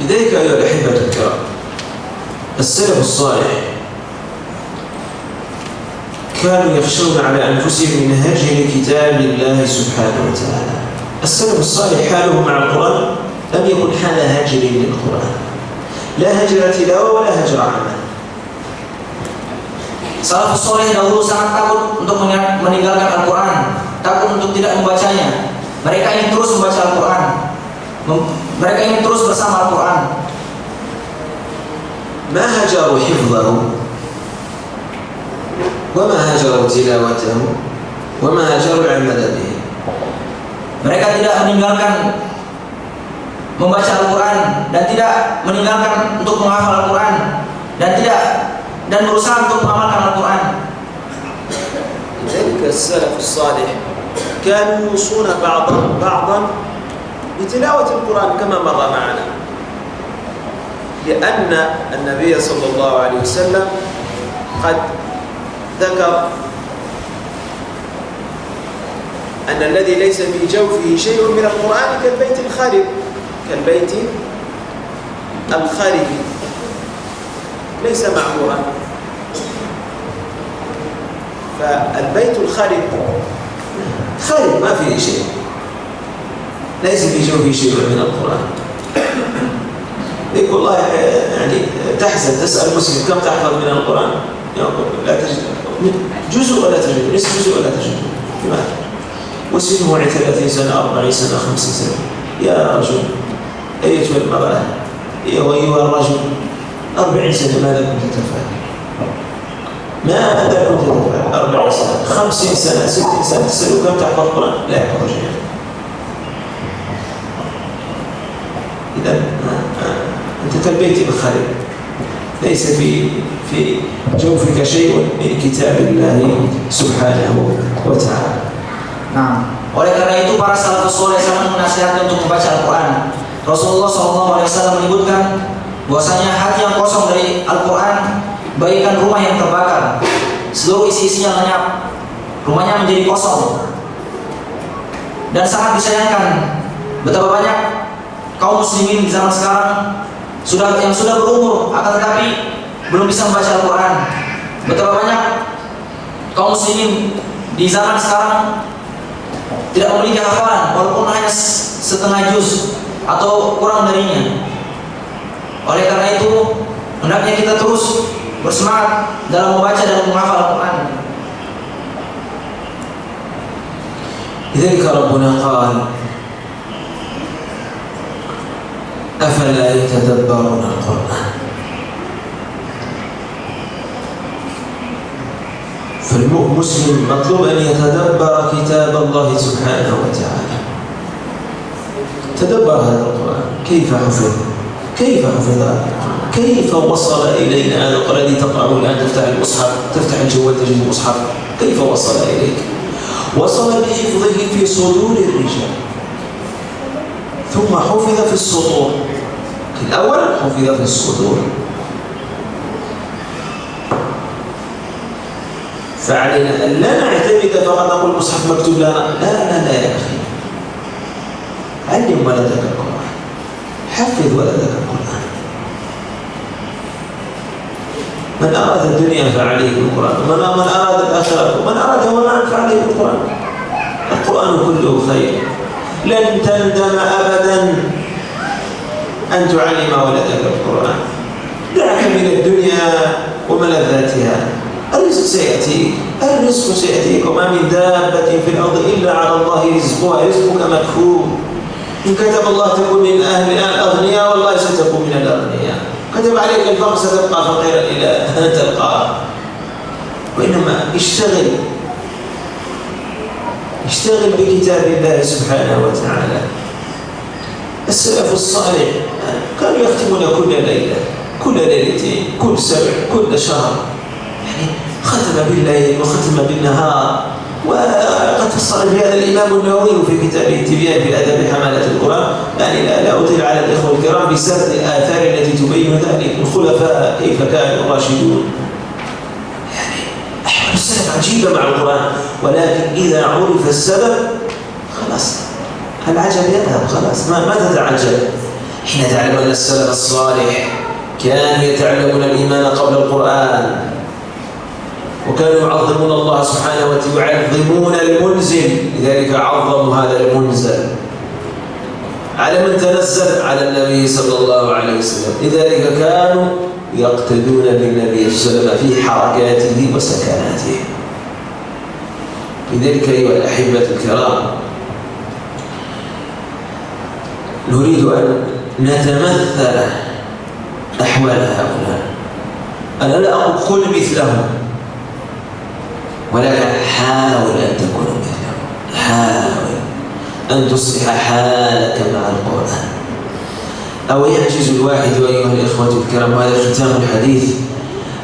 Speaker 1: لذلك أيها الأحبة الكرام، السلف الصالح كانوا يخشون على أنفسهم من هجر كتاب الله سبحانه وتعالى. السلف الصالح حاله مع القرآن لم يكن حال هجر للقرآن، لا هجر تلاوة ولا هجر عمل.
Speaker 2: Salafus soleh dahulu sangat takut untuk meninggalkan Al-Quran, takut untuk tidak membacanya. Mereka ingin terus membaca Al-Quran, mereka ingin terus bersama Al-Quran.
Speaker 1: ما هجروا حفظه وما هجروا تلاوته وما هجروا العمل به.
Speaker 2: Mereka tidak meninggalkan membaca Al-Quran dan tidak meninggalkan untuk menghafal Al-Quran dan berusaha untuk mengamalkan Al-Quran.
Speaker 3: لذلك السلف الصالح كانوا يوصون بعضا بتلاوة القرآن كما مر معنا، لأن النبي صلى الله عليه وسلم قد ذكر أن الذي ليس في جوفه شيء من القرآن كالبيت الخارب، ليس معمورا. فالبيت الخارب
Speaker 1: خارب ما فيه شيء، ليس في جوفه شيء من القرآن. يقول الله يعني تحزن تسأل مسلم كم تحفظ من القرآن؟ يقول لا تجد جزء ولا تجد، نصف جزء ولا تجد. لماذا؟ وسنه 30 سنة 40 سنة 50 سنة. يا رجل أيتها المرأة أيها الرجل 40 سنة ماذا كنت تفعل؟ ماذا كنت تفعل 40 سنة 50 سنة 60 سنة تسأله كم تحفظ القرآن؟ لا يحفظ شيئا. إذا أنت كالبيت الخارب، ليس في جوفك شيء من كتاب الله سبحانه وتعالى.
Speaker 2: Nah, oleh karena itu para salafus saleh sangat menasihatkan untuk membaca Al-Quran. Rasulullah SAW menyebutkan bahwasanya hati yang kosong dari Al-Quran bagaikan rumah yang terbakar, seluruh isi-isinya lenyap, rumahnya menjadi kosong. Dan sangat disayangkan betapa banyak kaum muslimin di zaman sekarang yang sudah berumur akan tetapi belum bisa membaca Al-Quran. Betapa banyak kaum muslimin di zaman sekarang tidak memiliki hafalan walaupun hanya setengah juz atau kurang darinya. Oleh karena itu hendaknya kita terus bersemangat dalam membaca dan menghafal Al-Quran.
Speaker 1: لذلك ربنا قال أفلا يتدبرون القرآن. فالمسلم مطلوب أن يتدبر كتاب الله سبحانه وتعالى. تدبر هذا القرآن، كيف حفظ كيف وصل إلينا هذا القرآن الذي تقرأه الآن؟ تفتح المصحف، تفتح الجوال تجد المصحف، كيف وصل إليك؟ وصل بحفظه في صدور الرجال ثم حفظ في الصدور. الأول حفظ في الصدور. فعلينا أن لا نعتمد فقط نقول المصحف مكتوب لنا، لا يا أخي، علم ولدك القرآن، حفظ ولدك القرآن. من أراد الدنيا فعليه بالقرآن، ومن أراد الآخرة ومن أراد هواء فعليه بالقرآن. القرآن كله خير، لن تندم أبدا أن تعلم ولدك القرآن. دعك من الدنيا وملذاتها، الرزق سيأتيك وما من دابة في الأرض إلا على الله رزقها، رزقك مكفول. إن كتب الله تكون من أهل الأغنياء والله ستكون من الأغنياء، كتب عليك الفقر ستبقى فقيرا إلى أن تلقاه. وإنما اشتغل بكتاب الله سبحانه وتعالى. السلف الصالح كانوا يختمون كل ليلة، كل ليلتين، كل سبع، كل شهر، يعني ختم بالليل وختم بالنهار. وقد فصل بهذا الإمام النووي في كتابه التبيان في آداب حملة القرآن. يعني لا أطيل على الإخوة الكرام بسرد الآثار التي تبين ذلك، الخلفاء كيف كانوا الراشدون. يعني أحوال السلف عجيبة مع القرآن، ولكن إذا عرف السبب خلاص العجب يذهب، خلاص ما تتعجب. حين تعلم أن السلف الصالح كانوا يتعلمون الإيمان قبل القرآن، وكانوا يعظمون الله سبحانه وتعالى ويعظمون المنزل، لذلك عظموا هذا المنزل على من تنزل على النبي صلى الله عليه وسلم. لذلك كانوا يقتدون بالنبي صلى الله عليه وسلم في حركاته وسكناته. لذلك أيها الأحبة الكرام نريد أن نتمثل أحوال هؤلاء. أنا لا أقول كن مثلهم، ولكن حاول أن تكون مثلهم، حاول أن تصلح حالك مع القرآن. أو يعجز الواحد أيها الإخوة الكرام، هذا ختام الحديث،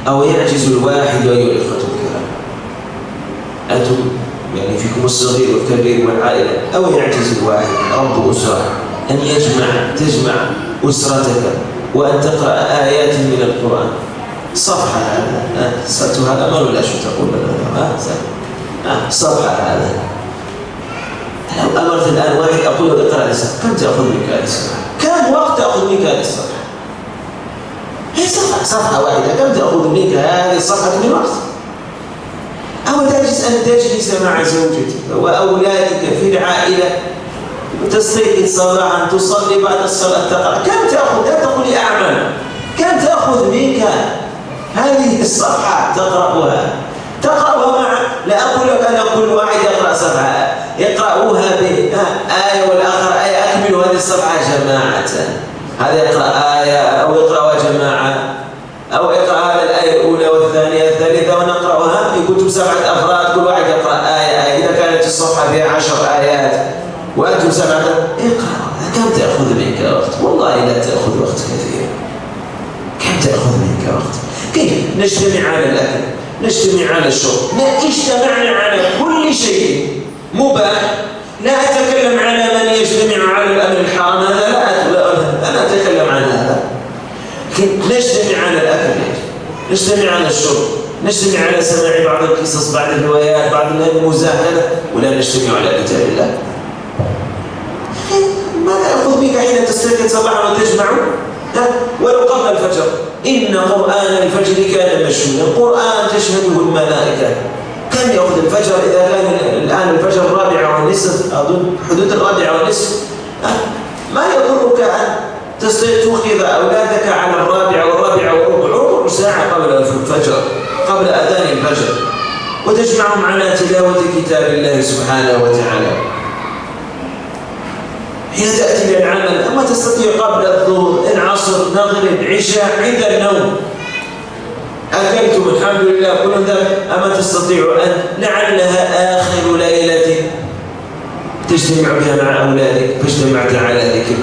Speaker 1: أو يعجز الواحد أيها الإخوة الكرام، أنتم يعني فيكم الصغير والكبير والعائلة، أو يعجز الواحد رب أسرة أن تجمع أسرتك وأن تقرأ آيات من القرآن، صفحة هذا سألتها الأمر ولا شو تقول لنا صفحة هذا. لو أمرت الآن واحد أقول له اقرأ لي صفحة، كم تأخذ منك هذه الصفحة؟ كم وقت تأخذ منك هذه الصفحة؟ هي صفحة واحدة، كم تأخذ منك هذه الصفحة من وقت؟ أو تعجز أن تجلس مع زوجتك وأولادك في العائلة وتستيقظ صباحا تصلي بعد الصلاة تقرأ، كم تأخذ؟ لا تقول لي أعمل، كم تأخذ منك هذه الصفحة تقرأها مع، لا أقول لك أنا كل واحد يقرأ صفحة، يقرأوها بآية والآخر آية، أكملوا هذه الصفحة جماعة، هذا يقرأ آية أو يقرأها جماعة، أو يقرأ هذا الآية الأولى والثانية الثالثة ونقرأها، يكتب 7 أفراد كل واحد يقرأ آية، إذا كانت الصفحة فيها 10 آيات وأنتم 7 اقرأ. كم تأخذ منك وقت؟ والله لا تأخذ وقت كثير. كم تأخذ منك وقت؟ كيف نجتمع على الأكل، نجتمع على الشرب، اجتمعنا على كل شيء مباح. لا أتكلم على من يجتمع على الأمر الحرام، هذا لا أنا أتكلم عن هذا. نجتمع على الأكل، نجتمع على الشرب، نجتمع على سماع بعض القصص، بعض الروايات، بعض المزاهدة، ولا نجتمع على كتاب الله. ماذا يأخذ بك حين تستيقظ صباحا وتجمع ولو قبل الفجر؟ إن قرآن الفجر كان مشهودا، القرآن تشهده الملائكة. كم يأخذ الفجر إذا كان الآن الفجر 4:30 أظن، حدود 4:30، ما يضرك أن توقظ أولادك على 4 و4:15، ربع ساعة قبل الفجر، قبل أذان الفجر، وتجمعهم على تلاوة كتاب الله سبحانه وتعالى. حين تأتي إلى العمل أما تستطيع قبل الظهر، العصر، مغرب، عشاء، عند النوم أكلتم الحمد لله كل ذلك، أما تستطيع أن لعلها آخر ليلة تجتمع بها مع أولادك فاجتمعت على ذكر.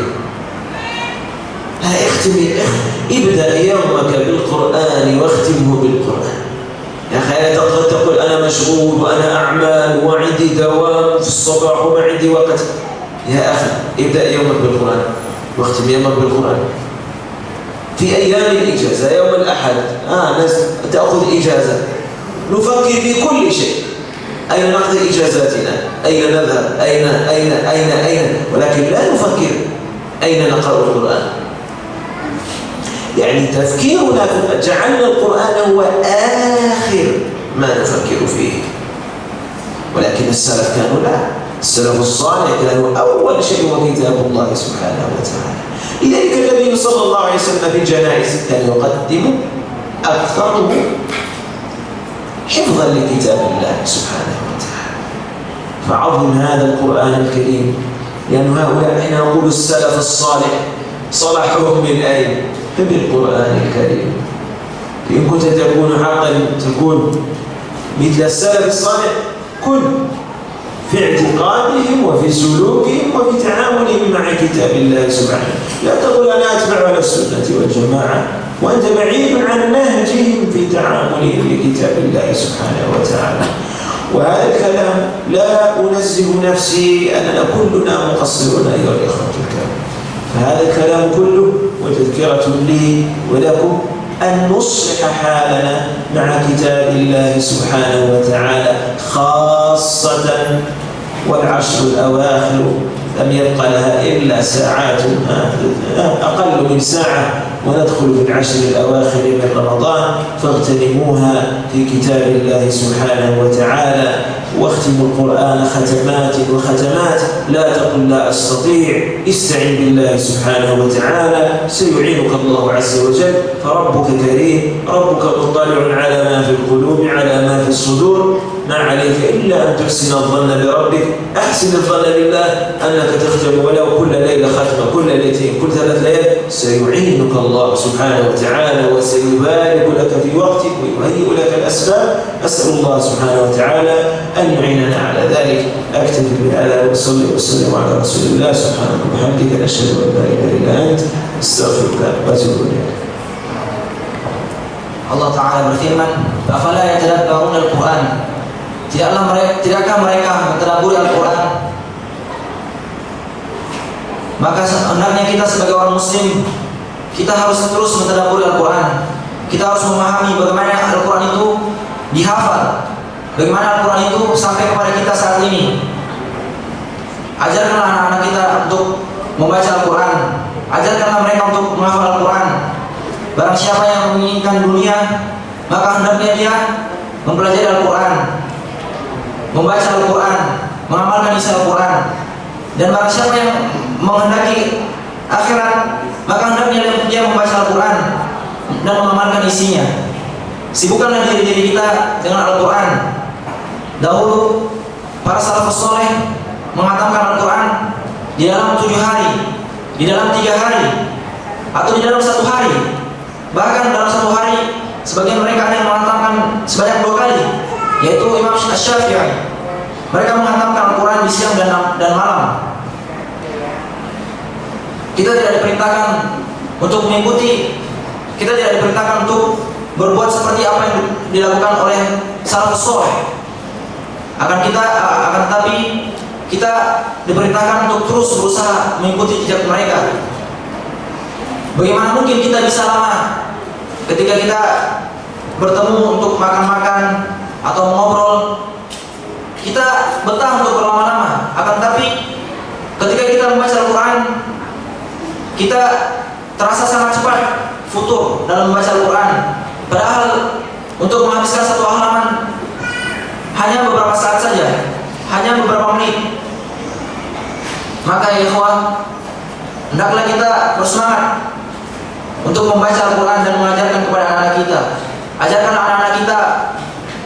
Speaker 1: ابدأ يومك بالقرآن واختمه بالقرآن. يا أخي لا تقول أنا مشغول وأنا أعمال وعندي دوام في الصباح وما عندي وقت. يا أخي ابدأ يومك بالقرآن واختم يومك بالقرآن. في أيام الإجازة، يوم الأحد ناس تأخذ إجازة، نفكر في كل شيء، أين نقضي إجازاتنا، أين نذهب، أين، ولكن لا نفكر أين نقرأ القرآن. يعني تفكيرنا جعلنا القرآن هو آخر ما نفكر فيه، ولكن السلف كانوا لا، السلف الصالح كانوا أول شيء هو كتاب الله سبحانه وتعالى. لذلك النبي صلى الله عليه وسلم في الجنائز كان يقدم أكثره حفظا لكتاب الله سبحانه وتعالى. فعظم هذا القرآن الكريم، لأن هؤلاء حين نقول السلف الصالح صلحهم من أين؟ بالقرآن الكريم. إن كنت تكون حقا تكون مثل السلف الصالح، كن في اعتقادهم وفي سلوكهم وفي تعاملهم مع كتاب الله سبحانه. لا تقول أنا أتبع على السنة والجماعة وأنت بعيد عن نهجهم في تعاملهم بكتاب الله سبحانه وتعالى. وهذا الكلام لا أنزه نفسي أننا كلنا مقصرون أيها الإخوة الكرام، فهذا الكلام كله وتذكرة لي ولكم أن نصلح حالنا مع كتاب الله سبحانه وتعالى، خاصة والعشر الأواخر لم يبقى لها إلا ساعات، أقل من ساعة وندخل في العشر الأواخر من رمضان، فاغتنموها في كتاب الله سبحانه وتعالى، واختموا القرآن ختمات وختمات. لا تقل لا أستطيع، استعن بالله سبحانه وتعالى سيعينك الله عز وجل، فربك كريم، ربك مطلع على ما في القلوب على ما في الصدور. ما عليك إلا أن تحسن الظن بربك. أحسن الظن بالله أنك تختم ولو كل ليلة ختمة، كل ليلتين، كل 3 ليال، سيعينك الله سبحانه وتعالى وسيبارك لك في وقتك ويهيئ لك الأسباب. أسأل الله سبحانه وتعالى أن يعيننا على ذلك. أكتفي بهذا وصلي وسلم على رسول الله. سبحانك وبحمدك، نشهد أن لا إله إلا أنت، استغفرك وأتوب إليك.
Speaker 2: Allah Ta'ala berfirman, "Afala yatadabbaruna al-Qur'an?" Tidakkah mereka mentadabburi Al-Qur'an? Maka hendaknya kita sebagai orang muslim, kita harus terus mentadabburi Al-Qur'an. Kita harus memahami bagaimana Al-Qur'an itu dihafal, bagaimana Al-Qur'an itu sampai kepada kita saat ini. Ajarkanlah anak-anak kita untuk membaca Al-Qur'an, ajarkanlah mereka untuk menghafal Al-Qur'an. Barang siapa yang menginginkan dunia, maka hendaknya dia mempelajari Al-Qur'an, membaca Al-Qur'an, mengamalkan isi Al-Qur'an. Dan barang siapa yang menghendaki akhirat, maka hendaknya dia membaca Al-Qur'an dan mengamalkan isinya. Sibukkanlah diri-diri kita dengan Al-Qur'an. Dahulu para salafus saleh menghatamkan Al-Quran di dalam 7 hari, di dalam 3 hari, atau di dalam 1 hari. Bahkan dalam 1 hari sebagian mereka ada yang menghatamkan sebanyak 2 kali, yaitu Imam Asy-Syafi'i. Mereka menghatamkan Al-Quran di siang dan malam. Kita tidak diperintahkan untuk mengikuti, kita tidak diperintahkan untuk berbuat seperti apa yang dilakukan oleh salafus saleh. Akan tetapi kita diperintahkan untuk terus berusaha mengikuti jejak mereka. Bagaimana mungkin kita bisa lama ketika kita bertemu untuk makan-makan atau ngobrol, kita betah untuk berlama-lama. Akan tetapi ketika kita membaca Al-Quran, kita terasa sangat cepat futur dalam membaca Al-Quran. Padahal untuk menghabiskan 1 halaman hanya beberapa saat saja, hanya beberapa menit. Maka ya ikhwan, hendaklah kita bersemangat untuk membaca Al-Quran dan mengajarkan kepada anak-anak kita. Ajarkanlah anak-anak kita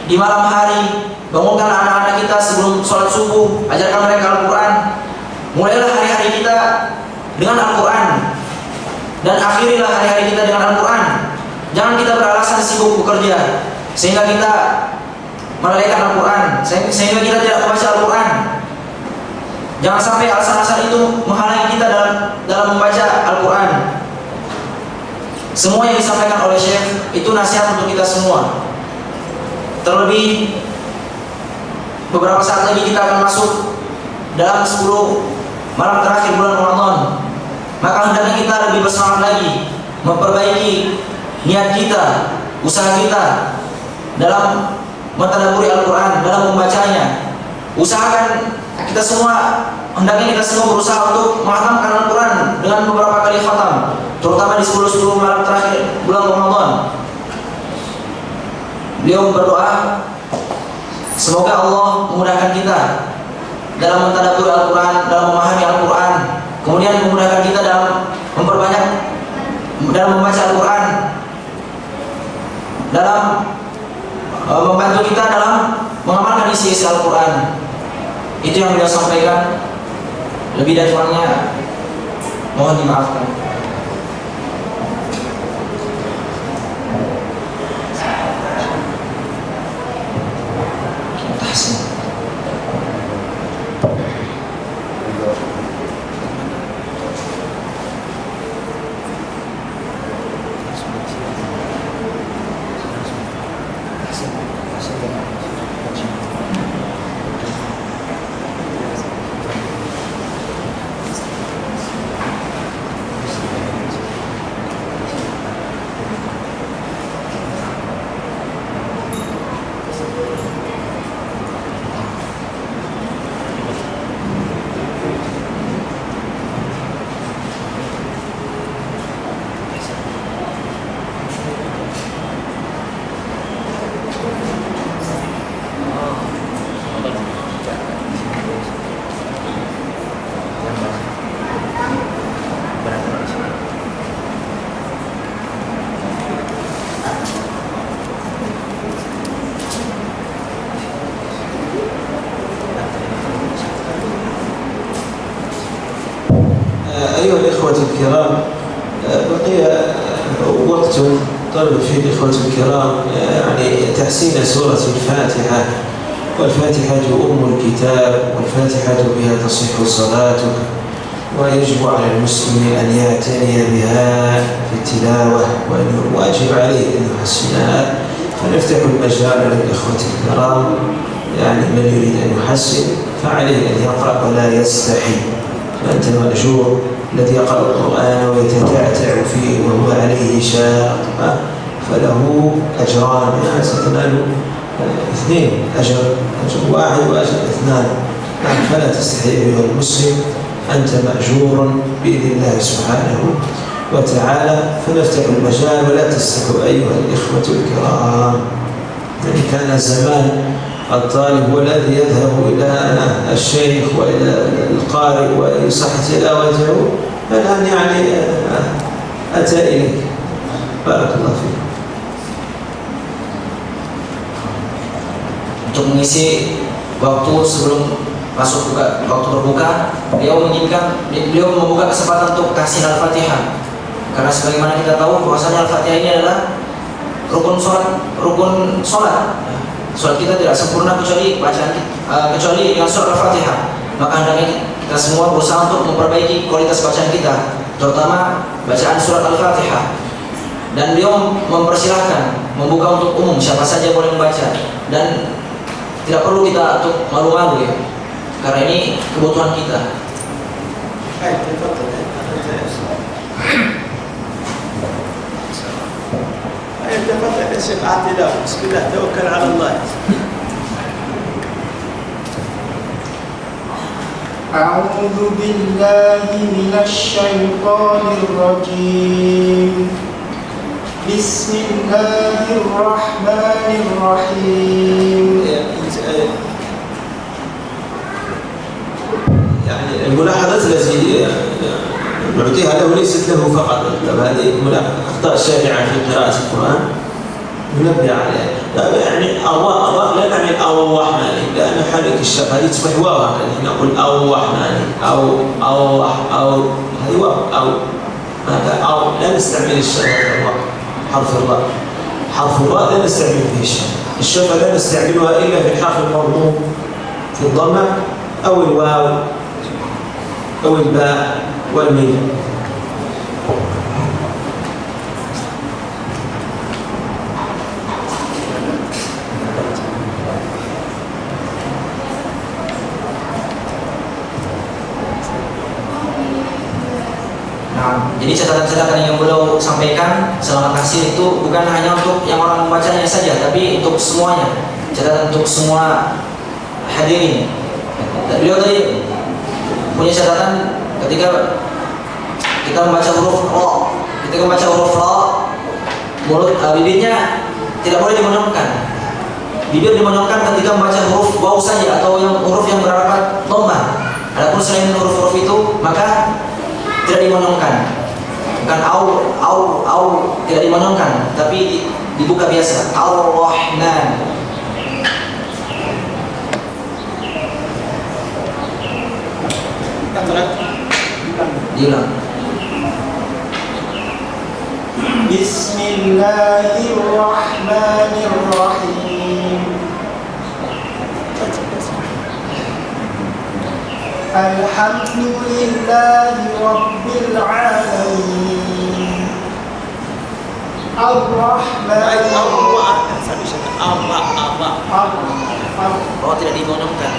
Speaker 2: di malam hari, bangunkanlah anak-anak kita sebelum sholat subuh, ajarkan mereka Al-Quran. Mulailah hari-hari kita dengan Al-Quran dan akhirilah hari-hari kita dengan Al-Quran. Jangan kita beralasan sibuk bekerja sehingga kita melalaikan Al-Quran, sehingga kita tidak membaca Al-Quran. Jangan sampai alasan-alasan itu menghalangi kita dalam membaca Al-Quran. Semua yang disampaikan oleh Syekh itu nasihat untuk kita semua. Terlebih beberapa saat lagi kita akan masuk dalam 10 malam terakhir bulan Ramadan. Maka hendaknya kita lebih bersemangat lagi memperbaiki niat kita, usaha kita dalam mentadabburi Al-Quran, dalam membacanya. Usahakan kita semua, hendaknya kita semua berusaha untuk menghatamkan Al-Quran dengan beberapa kali khatam, terutama di 10 malam terakhir bulan Ramadan. Beliau berdoa semoga Allah memudahkan kita dalam mentadabburi Al-Quran, dalam memahami Al-Quran, kemudian memudahkan kita dalam memperbanyak dalam membaca Al-Quran, dalam membantu kita dalam mengamalkan isi-isi Al-Quran. Itu yang beliau sampaikan. Lebih dan kurangnya mohon dimaafkan.
Speaker 1: أيها الإخوة الكرام، بقي وقت طلب فيه الإخوة الكرام يعني تحسين سورة الفاتحة. والفاتحة أم الكتاب، والفاتحة بها تصح صلاتك، ويجب على المسلم أن يعتني بها في التلاوة، وأنه واجب عليه أن يحسنها. فنفتح المجال للإخوة الكرام، يعني من يريد أن يحسن فعليه أن يقرأ ولا يستحي. فأنت مأجور الذي يقرأ القرآن ويتتعتع فيه وهو عليه شاق، فله أجران، يعني ستنال 2 أجر واحد وأجر 2. فلا تستحي أيها المسلم، أنت مأجور بإذن الله سبحانه وتعالى. فنفتح المجال ولا تستحوا أيها الإخوة الكرام. يعني كان زمان الطالب هو الذي يذهب إلى الشيخ وإلى القارئ ويصح تلاوته، الآن يعني أتى إليك. بارك الله فيك.
Speaker 2: Untuk mengisi waktu sebelum masuk waktu berbuka, beliau membuka kesempatan untuk kasih Al-Fatihah. Karena sebagaimana kita tahu bahwasanya Al-Fatihah ini adalah rukun sholat. Sholat kita tidak sempurna kecuali dengan surat Al-Fatihah. Maka hendaknya kita semua berusaha untuk memperbaiki kualitas bacaan kita, terutama bacaan surat Al-Fatihah. Dan beliau mempersilahkan membuka untuk umum, siapa saja boleh membaca, dan tidak perlu kita untuk malu-malu ya, karena ini kebutuhan kita.
Speaker 3: تفضل يا شيخ عادل. بسم الله توكل على الله.
Speaker 4: أعوذ بالله من الشيطان الرجيم. بسم الله الرحمن الرحيم.
Speaker 1: يعني الملاحظات التي نعطيها له ليست له فقط، هذه أخطاء شائعة في قراءة القرآن ننبه عليها. يعني الله لا نعني الرحمن، لأن حركة الشفة هذه تصبح واو، يعني نقول الرحمن أو هذه واو، أو هذا أو لا نستعمل الشفة. حرف الراء لا نستعمل فيه الشفة لا نستعملها إلا في الحرف المضموم في الضمة أو الواو أو الباء والميم.
Speaker 2: Jadi catatan-catatan yang beliau sampaikan selama tahsin itu bukan hanya untuk yang orang membacanya saja, tapi untuk semuanya. Catatan untuk semua hadirin. Beliau tadi punya catatan ketika kita membaca huruf ra, mulut bibirnya tidak boleh dimenungkan. Bibir dimenungkan ketika membaca huruf waw saja atau huruf yang berharakat dhammah. Adapun selain huruf-huruf itu maka tidak dimenungkan. Bukan au tidak dimenungkan, tapi dibuka biasa. Ar-Rahman. Diulang.
Speaker 4: Bismillahirrahmanirrahim. Alhamdulillahi Rabbil Alamin. Ar-Rahman.
Speaker 2: Oh, tidak dimenungkan.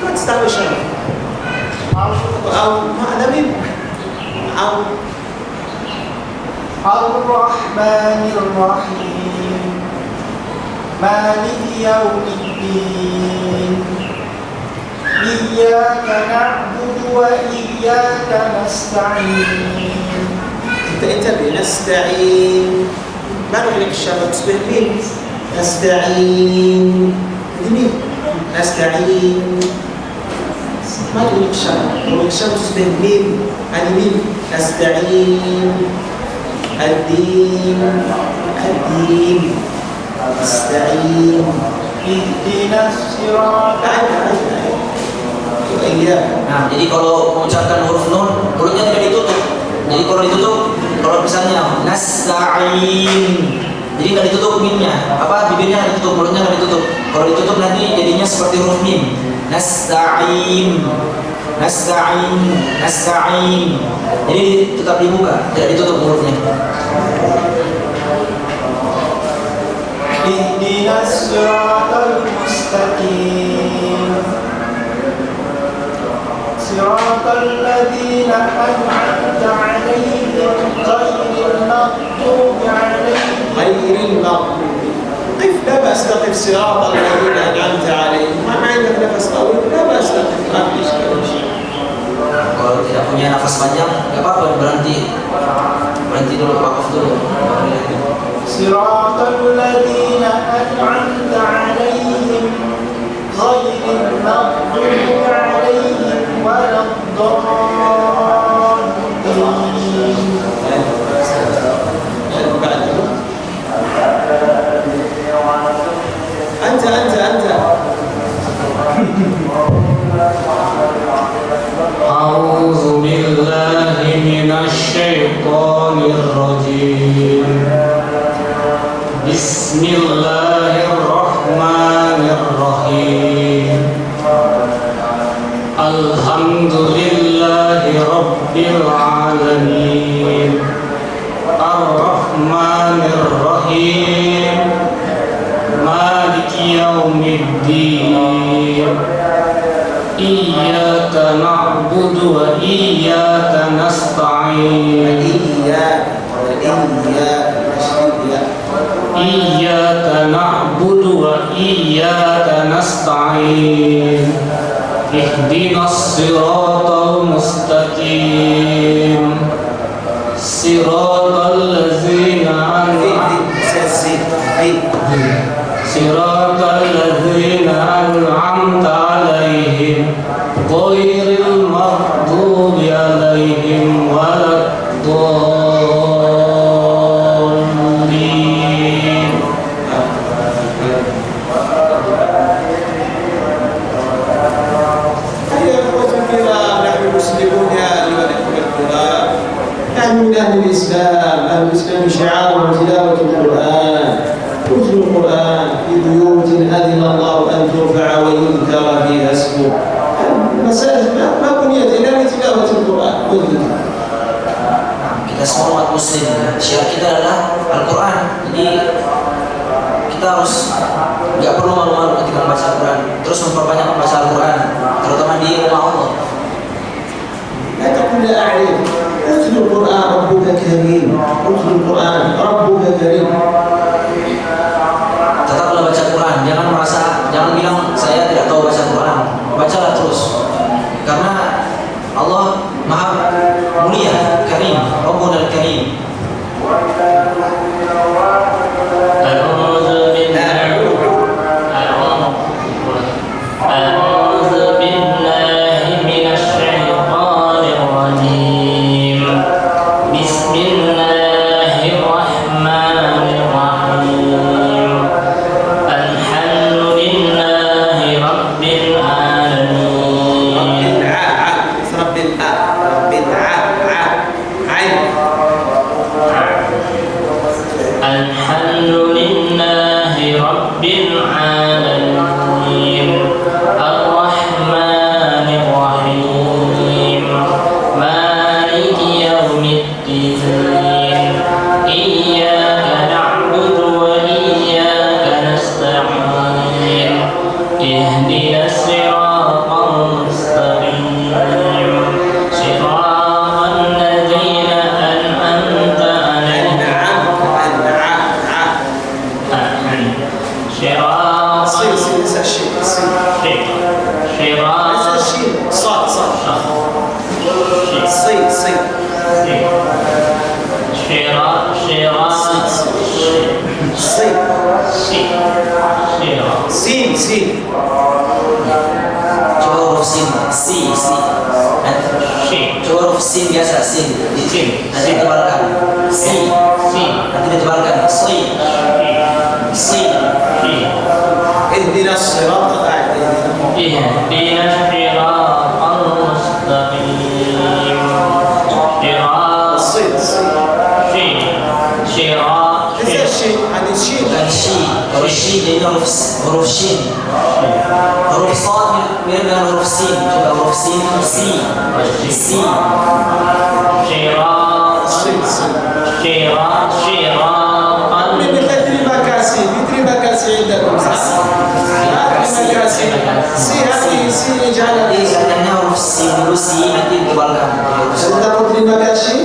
Speaker 3: ما تستعمل شيء أو معنى من أو
Speaker 4: الرحمن الرحيم مالك يوم الدين إياك نعبد وإياك نستعين.
Speaker 3: انتبه نستعين ما نقول لك الشباب تصبح مين نستعين لمين نستعين ما تقول لك الشباب نقول لك الشباب تصبح مين هذه مين نستعين الدين نستعين
Speaker 4: اهدنا الصراط
Speaker 3: وإياك.
Speaker 2: Nah, jadi kalau mengucapkan huruf nun, mulutnya tidak ditutup. Jadi kalau ditutup, kalau misalnya nasta'in, jadi nggak ditutup mimnya, bibirnya nggak ditutup, mulutnya nggak ditutup. Kalau ditutup nanti jadinya seperti huruf mim. Nasta'in, nasta'in, nasta'in. Jadi tetap dibuka, tidak ditutup hurufnya.
Speaker 4: Ihdinas siratal mustaqim siratal ladzina an'amta 'alaihim ghairil maghdubi 'alaihim
Speaker 3: غير المغضوب. قف، لا بأس تقف صراط الذين أنعمت عليهم. ما عندك نفس طويل لا بأس تقف، ما في إشكال.
Speaker 2: Kalau tidak punya nafas panjang, nggak apa-apa, berhenti dulu, wakaf dulu.
Speaker 4: صراط الذين أنعمت عليهم غير المغضوب عليهم ولا الضالين.
Speaker 3: أنت
Speaker 5: أعوذ بالله من الشيطان الرجيم. بسم الله الرحمن الرحيم. الحمد لله رب العالمين. الرحمن الرحيم. مالك يوم الدين. إياك نعبد وإياك نستعين. إياك نعبد وإياك نستعين. اهدنا الصراط المستقيم. صراط الذين أنعمت عليهم غير المغضوب عليهم ولا الضالين.
Speaker 3: أيها الأخوة الكرام، نحن مسلمون يا أيها الأخوة الكرام. نحن من أهل الإسلام. أهل الإسلام شعارهم تلاوة القرآن. اتلوا القرآن في بيوت أذن الله أن ترفع ويذكر فيها اسمه. المساجد ما بنيت إلا لتلاوة القرآن والذكر.
Speaker 2: Kita semua umat muslim, syiar kita adalah Al-Quran. Jadi kita harus nggak perlu malu-malu ketika membaca Al-Quran, terus memperbanyak membaca Al-Quran, terutama di rumah Allah.
Speaker 3: لا تقل لا أعرف. اتلو القرآن ربك كريم. اتلو القرآن ربك كريم.
Speaker 2: Tetaplah baca Quran, jangan bilang saya tidak tahu baca Quran. Bacalah terus, karena Allah Maha Mulia, Karim, Rabbuna Al-Karim.
Speaker 5: أعوذ بالله من الشيطان الرجيم. بسم الله الرحمن الرحيم. الحمد لله رب العالمين.
Speaker 3: رب عين.
Speaker 5: الحمد لله رب العالمين. الرحمن الرحيم. مالك يوم الدين. إياك نعبد وإياك نستعين. اهدنا الصراط المستقيم. صراط الذين أنعمت عليهم. صراط
Speaker 2: Coba huruf sin, si. Coba huruf sin biasa, sin. Nanti ditebalkan. Nanti ditebalkan. Si.
Speaker 3: اهدنا الصراط
Speaker 5: اهدنا الصراط
Speaker 2: huruf shin. Huruf sad mirip dengan huruf sin. Coba huruf sin, si.
Speaker 3: terima kasih عندكم terima kasih si hati si jalan
Speaker 2: Katanya huruf sin dulu, si nanti ditebalkan.
Speaker 3: sebentar terima kasih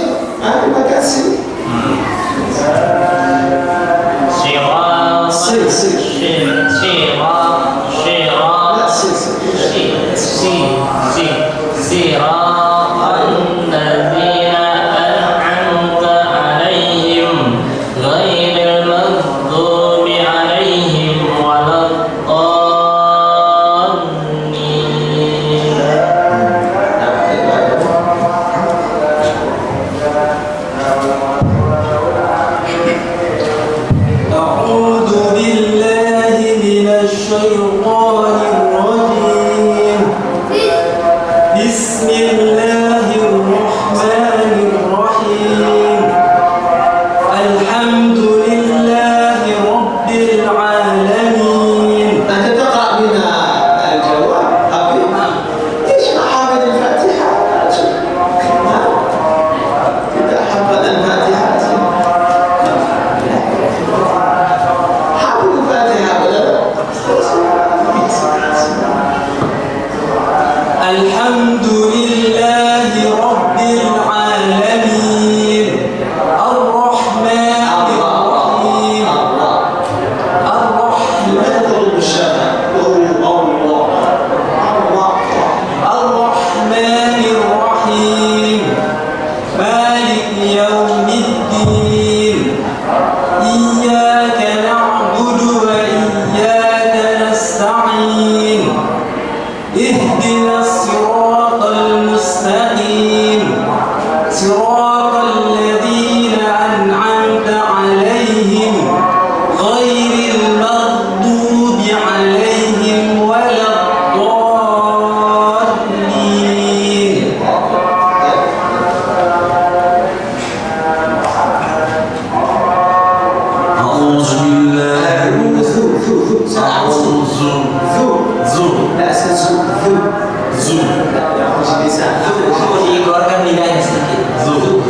Speaker 2: Dikeluarkan lidahnya sedikit. Bukan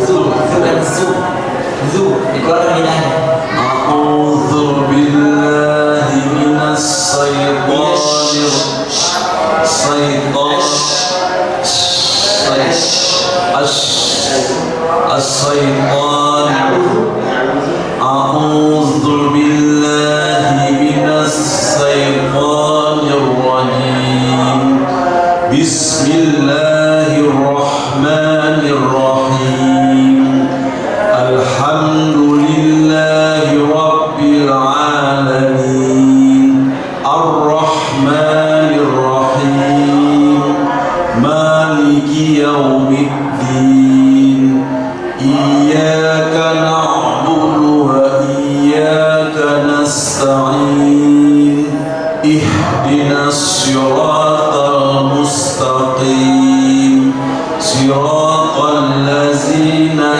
Speaker 2: dikeluarkan lidahnya.
Speaker 6: A'udzu billahi minas syaitonir rajim. Bismillahirrahmanirrahim. Alhamdulillahi rabbil alamin. Ar-Rahmanir Rahim. Maliki yaumiddin. Iyyaka na'budu wa iyyaka nasta'in. Ihdinas siratal mustaqim. Siratal ladzina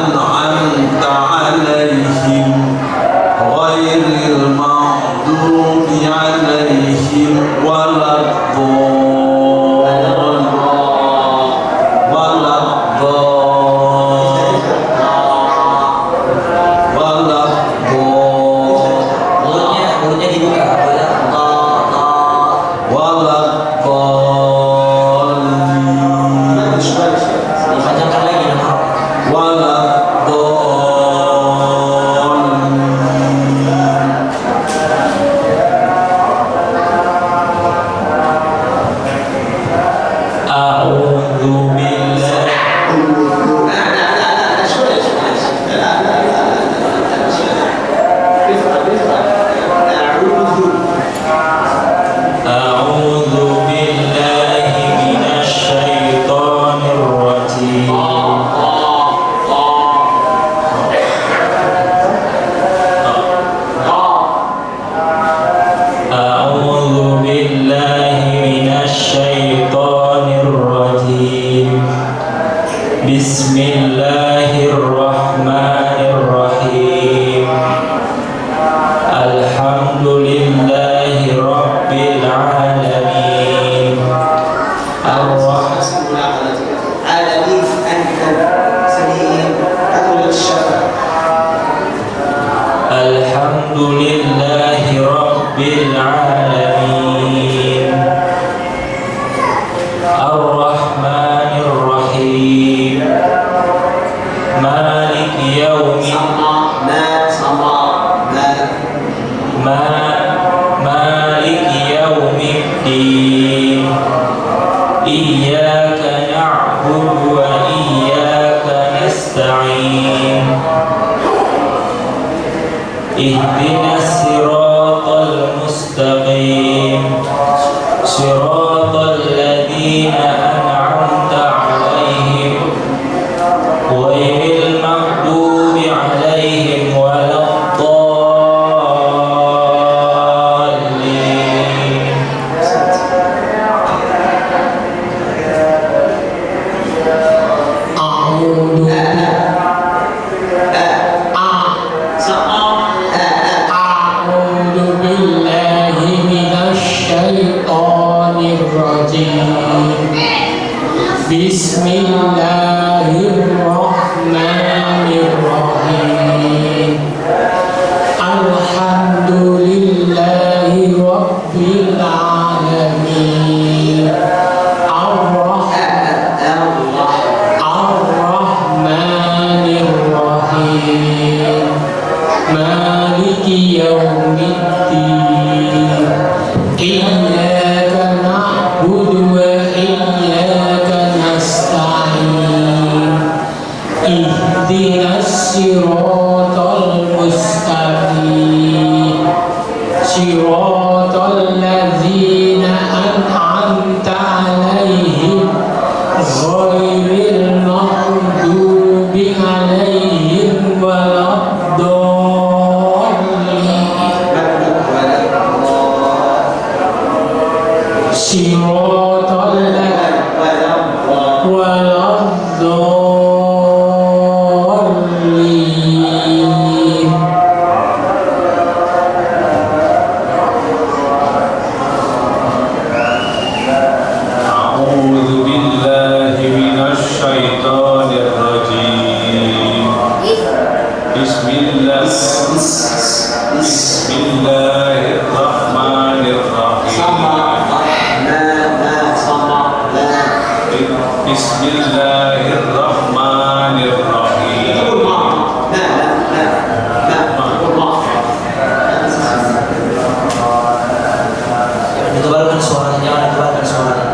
Speaker 6: an'amta alaihim ghairil maghdubi alaihim waladdallin.
Speaker 5: Alhamdulillahi Rabbil Alamin.
Speaker 3: عالمين أنت سليم أقول الشفاء.
Speaker 5: Alhamdulillahi Rabbil Alamin. Ar-Rahmanir Rahim. Maliki Yaumiddin. Maliki Yaumiddin. Iyyaka na'budu wa iyyaka nasta'in. Ihdinas siratal mustaqim. Siratal ladzina an'amta 'alaihim ghairil maghdubi 'alaihim waladdallin.
Speaker 7: أعوذ بالله من الشيطان الرجيم. بسم الله الرحمن الرحيم. الحمد لله رب العالمين. الرحمن الرحيم. مالك يوم الدين. إياك نعبد وإياك نستعين. اهدنا الصراط المستقيم. صراط الذين أنعمت عليهم غير المغضوب عليهم ولا الضالين. صراط الذين ولا الضالين.
Speaker 6: أعوذ بالله من الشيطان الرجيم. بسم الله الرحمن الرحيم. بسم الله الرحمن الرحيم.
Speaker 2: Ditebalkan suaranya, jangan ditebalkan suaranya.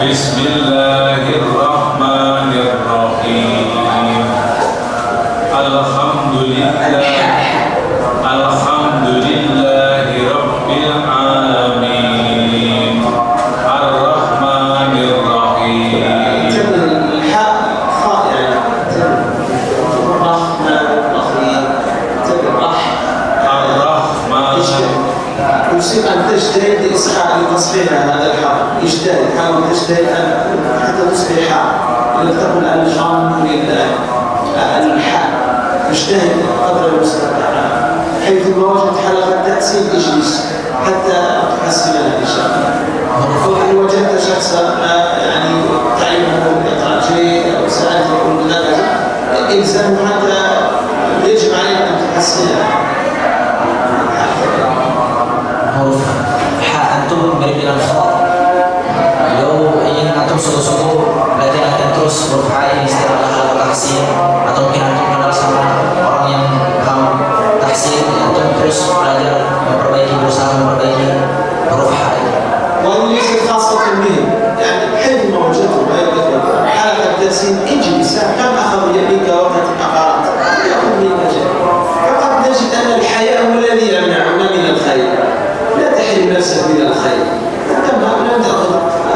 Speaker 6: Bismillahirrahmanirrahim. Alhamdulillahi Rabbil Alamin. Ar-Rahmanir Rahim.
Speaker 3: الحاء خاء يعني الرحمن الرحيم.
Speaker 6: Ar-Rahman.
Speaker 3: يصير أن تجتهد لإصحاح لتصحيح هذا الحرف. اجتهد، حاول تجتهد حتى تصبح حاء. ولا تقل الحمد لله. الحاء اجتهد قدر المستطاع. حيثما وجدت حلقة تحسين اجلس حتى تحسنها إن شاء الله. وإن وجدت شخصا يعني تعلمه يقرأ جيد أو سألته يقول لك إلزمه حتى يجب عليك أن تحسنها.
Speaker 2: Huruf ha antum mirip dengan kha. Kalau ingin antum sungguh-sungguh belajar akan terus huruf ha ini setiap ada tahsin, atau mungkin antum kenal sama orang yang paham tahsin, antum terus belajar berusaha memperbaiki huruf ha ini.
Speaker 3: وهذه ليست خاصة بهم، يعني حيثما وجدتم حالة التحسين اجلس كم أخذ يديك وقت قرأت يأخذ منك شيء. فقد نجد أن الحياء هو الذي يمنعنا من الخير. لا تحرم نفسك من الخير. كما لا تأخذ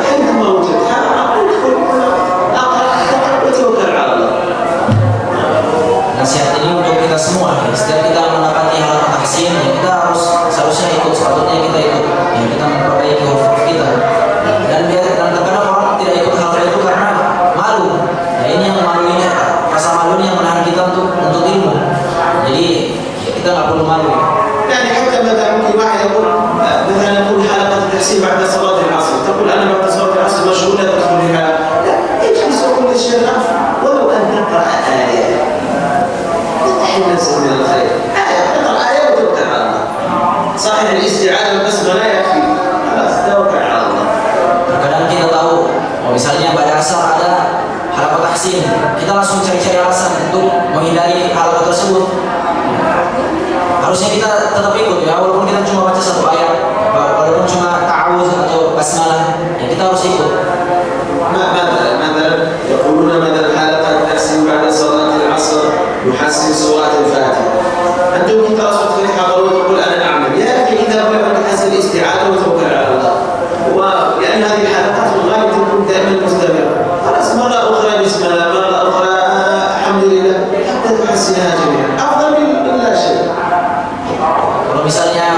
Speaker 3: حيثما وجدتها ادخل اقرأ وتوكل على الله.
Speaker 2: Nasihat ini untuk kita semua. Setiap kita mendapati hal tahsin, ya kita harus seharusnya ikut, sepatutnya kita ikut. Ya kita memperbaiki huruf kita. Dan terkadang orang tidak ikut hal itu karena malu. Ya
Speaker 3: يعني حتى مثلا ممكن واحد يقول مثلا نقول حلقة التحسين بعد صلاة العصر، تقول أنا بعد صلاة العصر مشغول لا تدخل في حلقة، لا اجلس وقل للشيخ ولو أن تقرأ آية تحل نفسك من الخير، آية تقرأ آية وتوكل على الله. صحيح الاستعانة والبسمة لا يكفي، خلاص توكل على الله.
Speaker 2: Terkadang kita tahu, misalnya pada asar ada halaqah tahsin, kita langsung cari-cari alasan untuk menghindari halaqah tersebut. Harusnya kita tetap ikut ya, walaupun kita cuma baca satu ayat, walaupun cuma ta'awuz atau basmalah, ya kita harus ikut.
Speaker 3: مثلا يقولون مثلا حلقة التحسين بعد صلاة العصر يحسن سورة الفاتحة. أنتم كنت أصبحت في الحضور وتقول أنا أعمل، يا أخي إذا بلغت حسن الاستعانة وتوكل على الله. ولأن هذه الحلقات في الغالب تكون دائما مستمرة. خلاص مرة أخرى بسم الله، مرة أخرى الحمد لله، حتى تحسنها جميعا. أفضل من لا شيء.
Speaker 2: Kalau misalnya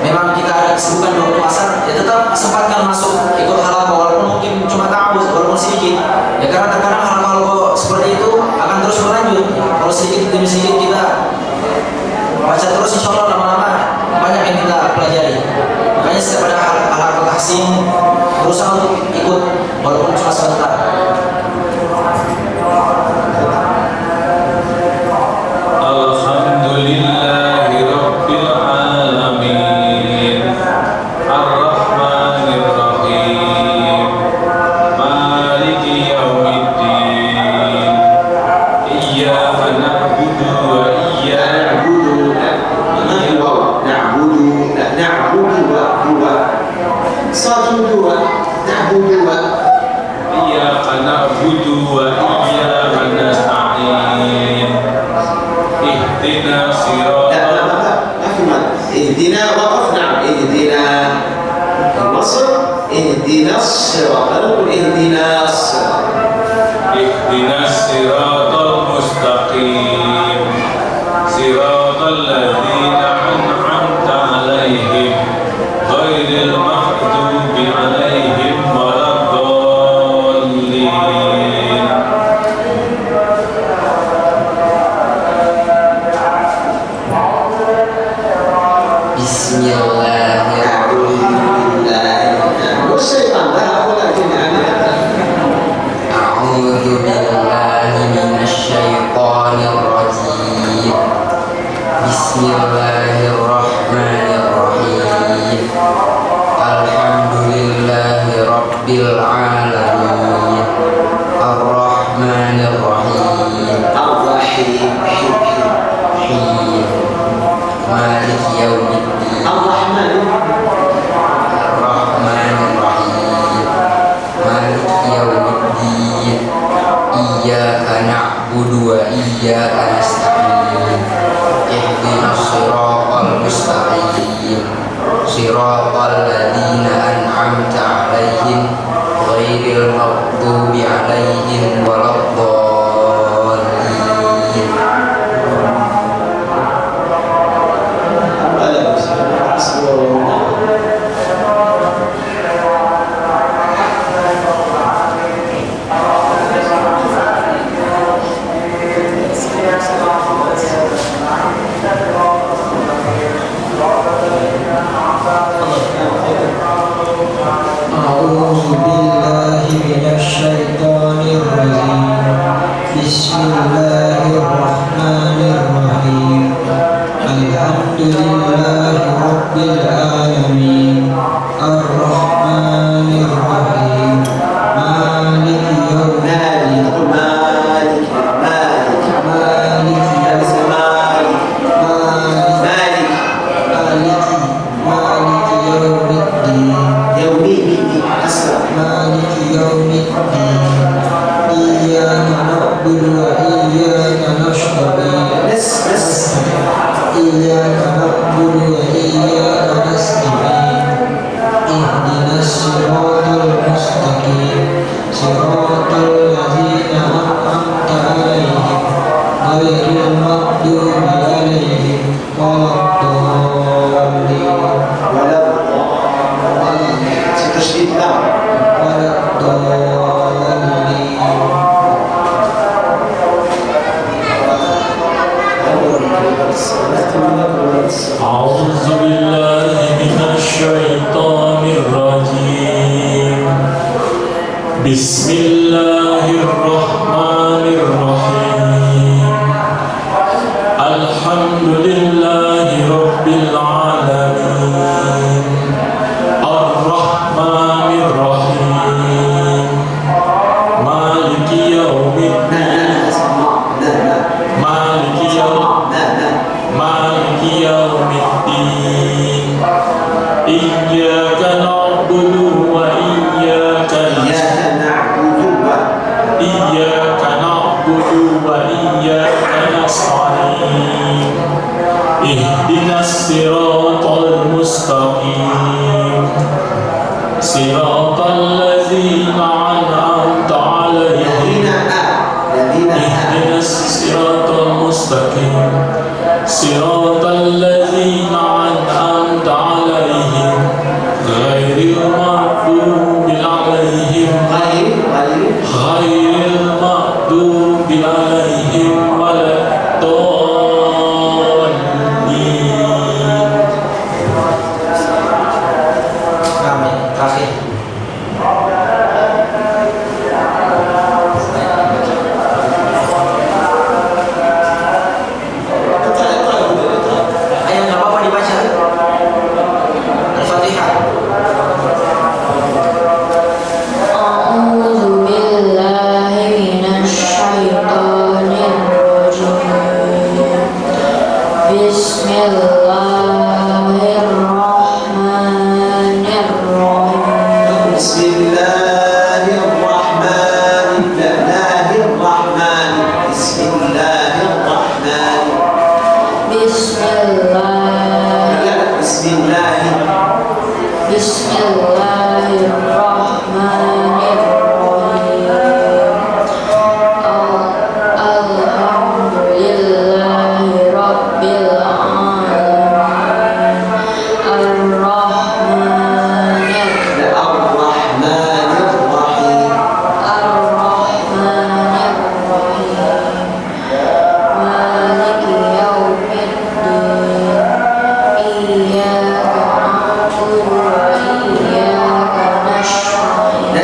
Speaker 2: memang kita ada kesibukan di waktu asar, ya tetap sempatkan masuk ikut halaqah walaupun mungkin cuma ta'awuz, walaupun sedikit. Ya karena terkadang halaqah seperti itu akan terus berlanjut. Kalau sedikit demi sedikit kita baca terus, insya Allah lama-lama banyak yang kita pelajari. Makanya setiap ada halaqah tahsin berusaha untuk ikut walaupun cuma sebentar.
Speaker 6: Alhamdulillahi Rabbil Alamin Ar-Rahmanir Rahim Maliki Yawmiddin Iyyaka na'budu wa iyyaka إياك نعبد وإياك نستعين اهدنا صراط
Speaker 3: اهدنا وقف، نعم اهدنا النصر، اهدنا الصراط، نقول اهدنا الصراط.
Speaker 6: اهدنا الصراط المستقيم صراط الذين أنعمت عليهم غير المغضوب عليهم ولا الضالين.
Speaker 3: Bismillahirrahmanirrahim. والشيطان ذهب ولكن يعني
Speaker 8: أعوذ بالله من الشيطان الرجيم. بسم الله الرحمن الرحيم. الحمد لله رب العالمين الرحمن الرحيم
Speaker 3: الرحيم
Speaker 8: مالك يوم الدين
Speaker 3: الرحمن
Speaker 8: الرحمن الرحيم مالك يوم الدين إياك نعبد وإياك نستعين اهدنا الصراط المستقيم صراط الذين أنعمت عليهم غير المغضوب عليهم ولا الضالين.
Speaker 7: أعوذ بالله من الشيطان الرجيم. بسم الله الرحمن الرحيم. الحمد لله رب العالمين الرحمن الرحيم مالك يوم
Speaker 3: مالك، تقول مالك مالك
Speaker 7: مالك
Speaker 3: ليس مالك
Speaker 7: مالك
Speaker 3: مالك
Speaker 7: مالك يوم الدين
Speaker 3: يومي بيدي أسرع.
Speaker 7: مالك يوم الدين إياك نعبد وإياك نستعين
Speaker 3: بس
Speaker 7: إياك نعبد وإياك نستعين اهدنا الصراط المستقيم صراط الذين أنعمت عليهم غير المغضوب عليهم ولا الضالين
Speaker 3: ولا الضالين. تشديد لام.
Speaker 7: ولا الضالين.
Speaker 3: الصلاة
Speaker 5: أعوذ بالله من الشيطان الرجيم بسم الله الرحمن الرحيم الحمد لله رب العالمين الرحمن الرحيم مالك يوم الدين مالك يوم الدين إياك نعبد وإياك نستعين اهدنا الصراط المستقيم صراط الذين أنعمت عليهم اهدنا الصراط المستقيم صراط الذين أنعمت عليهم غير المغضوب عليهم ولا الضالين.
Speaker 2: Amin. Terakhir. Ayo, nggak apa-apa dibaca. Al-Fatihah.
Speaker 9: أعوذ بالله من الشيطان الرجيم بسم الله الرحمن الرحيم
Speaker 3: بسم الله الرحمن بسم الله الرحمن
Speaker 9: بسم الله
Speaker 3: بسم الله
Speaker 9: بسم الله الرحمن الرحيم الحمد لله رب العالمين الرحمن
Speaker 3: الرحمن الرحيم
Speaker 9: مالك يوم الدين إياك نعبد وإياك نستعين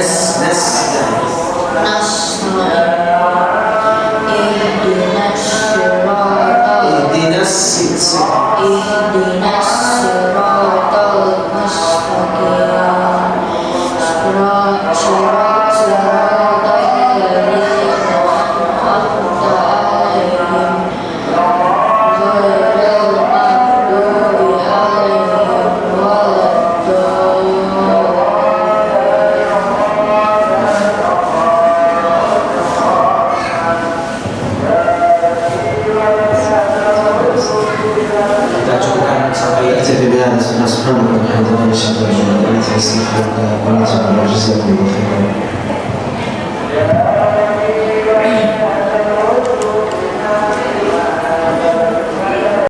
Speaker 9: اهدنا الصراط المستقيم صراط الذين أنعمت عليهم غير المغضوب عليهم ولا الضالين.
Speaker 2: Kita cukupkan sampai
Speaker 1: أكتفي بهذا سبحانك وبحمدك نشهد أن لا إله إلا أنت نستغفرك ونتوب إليك جزاكم الله خيرا.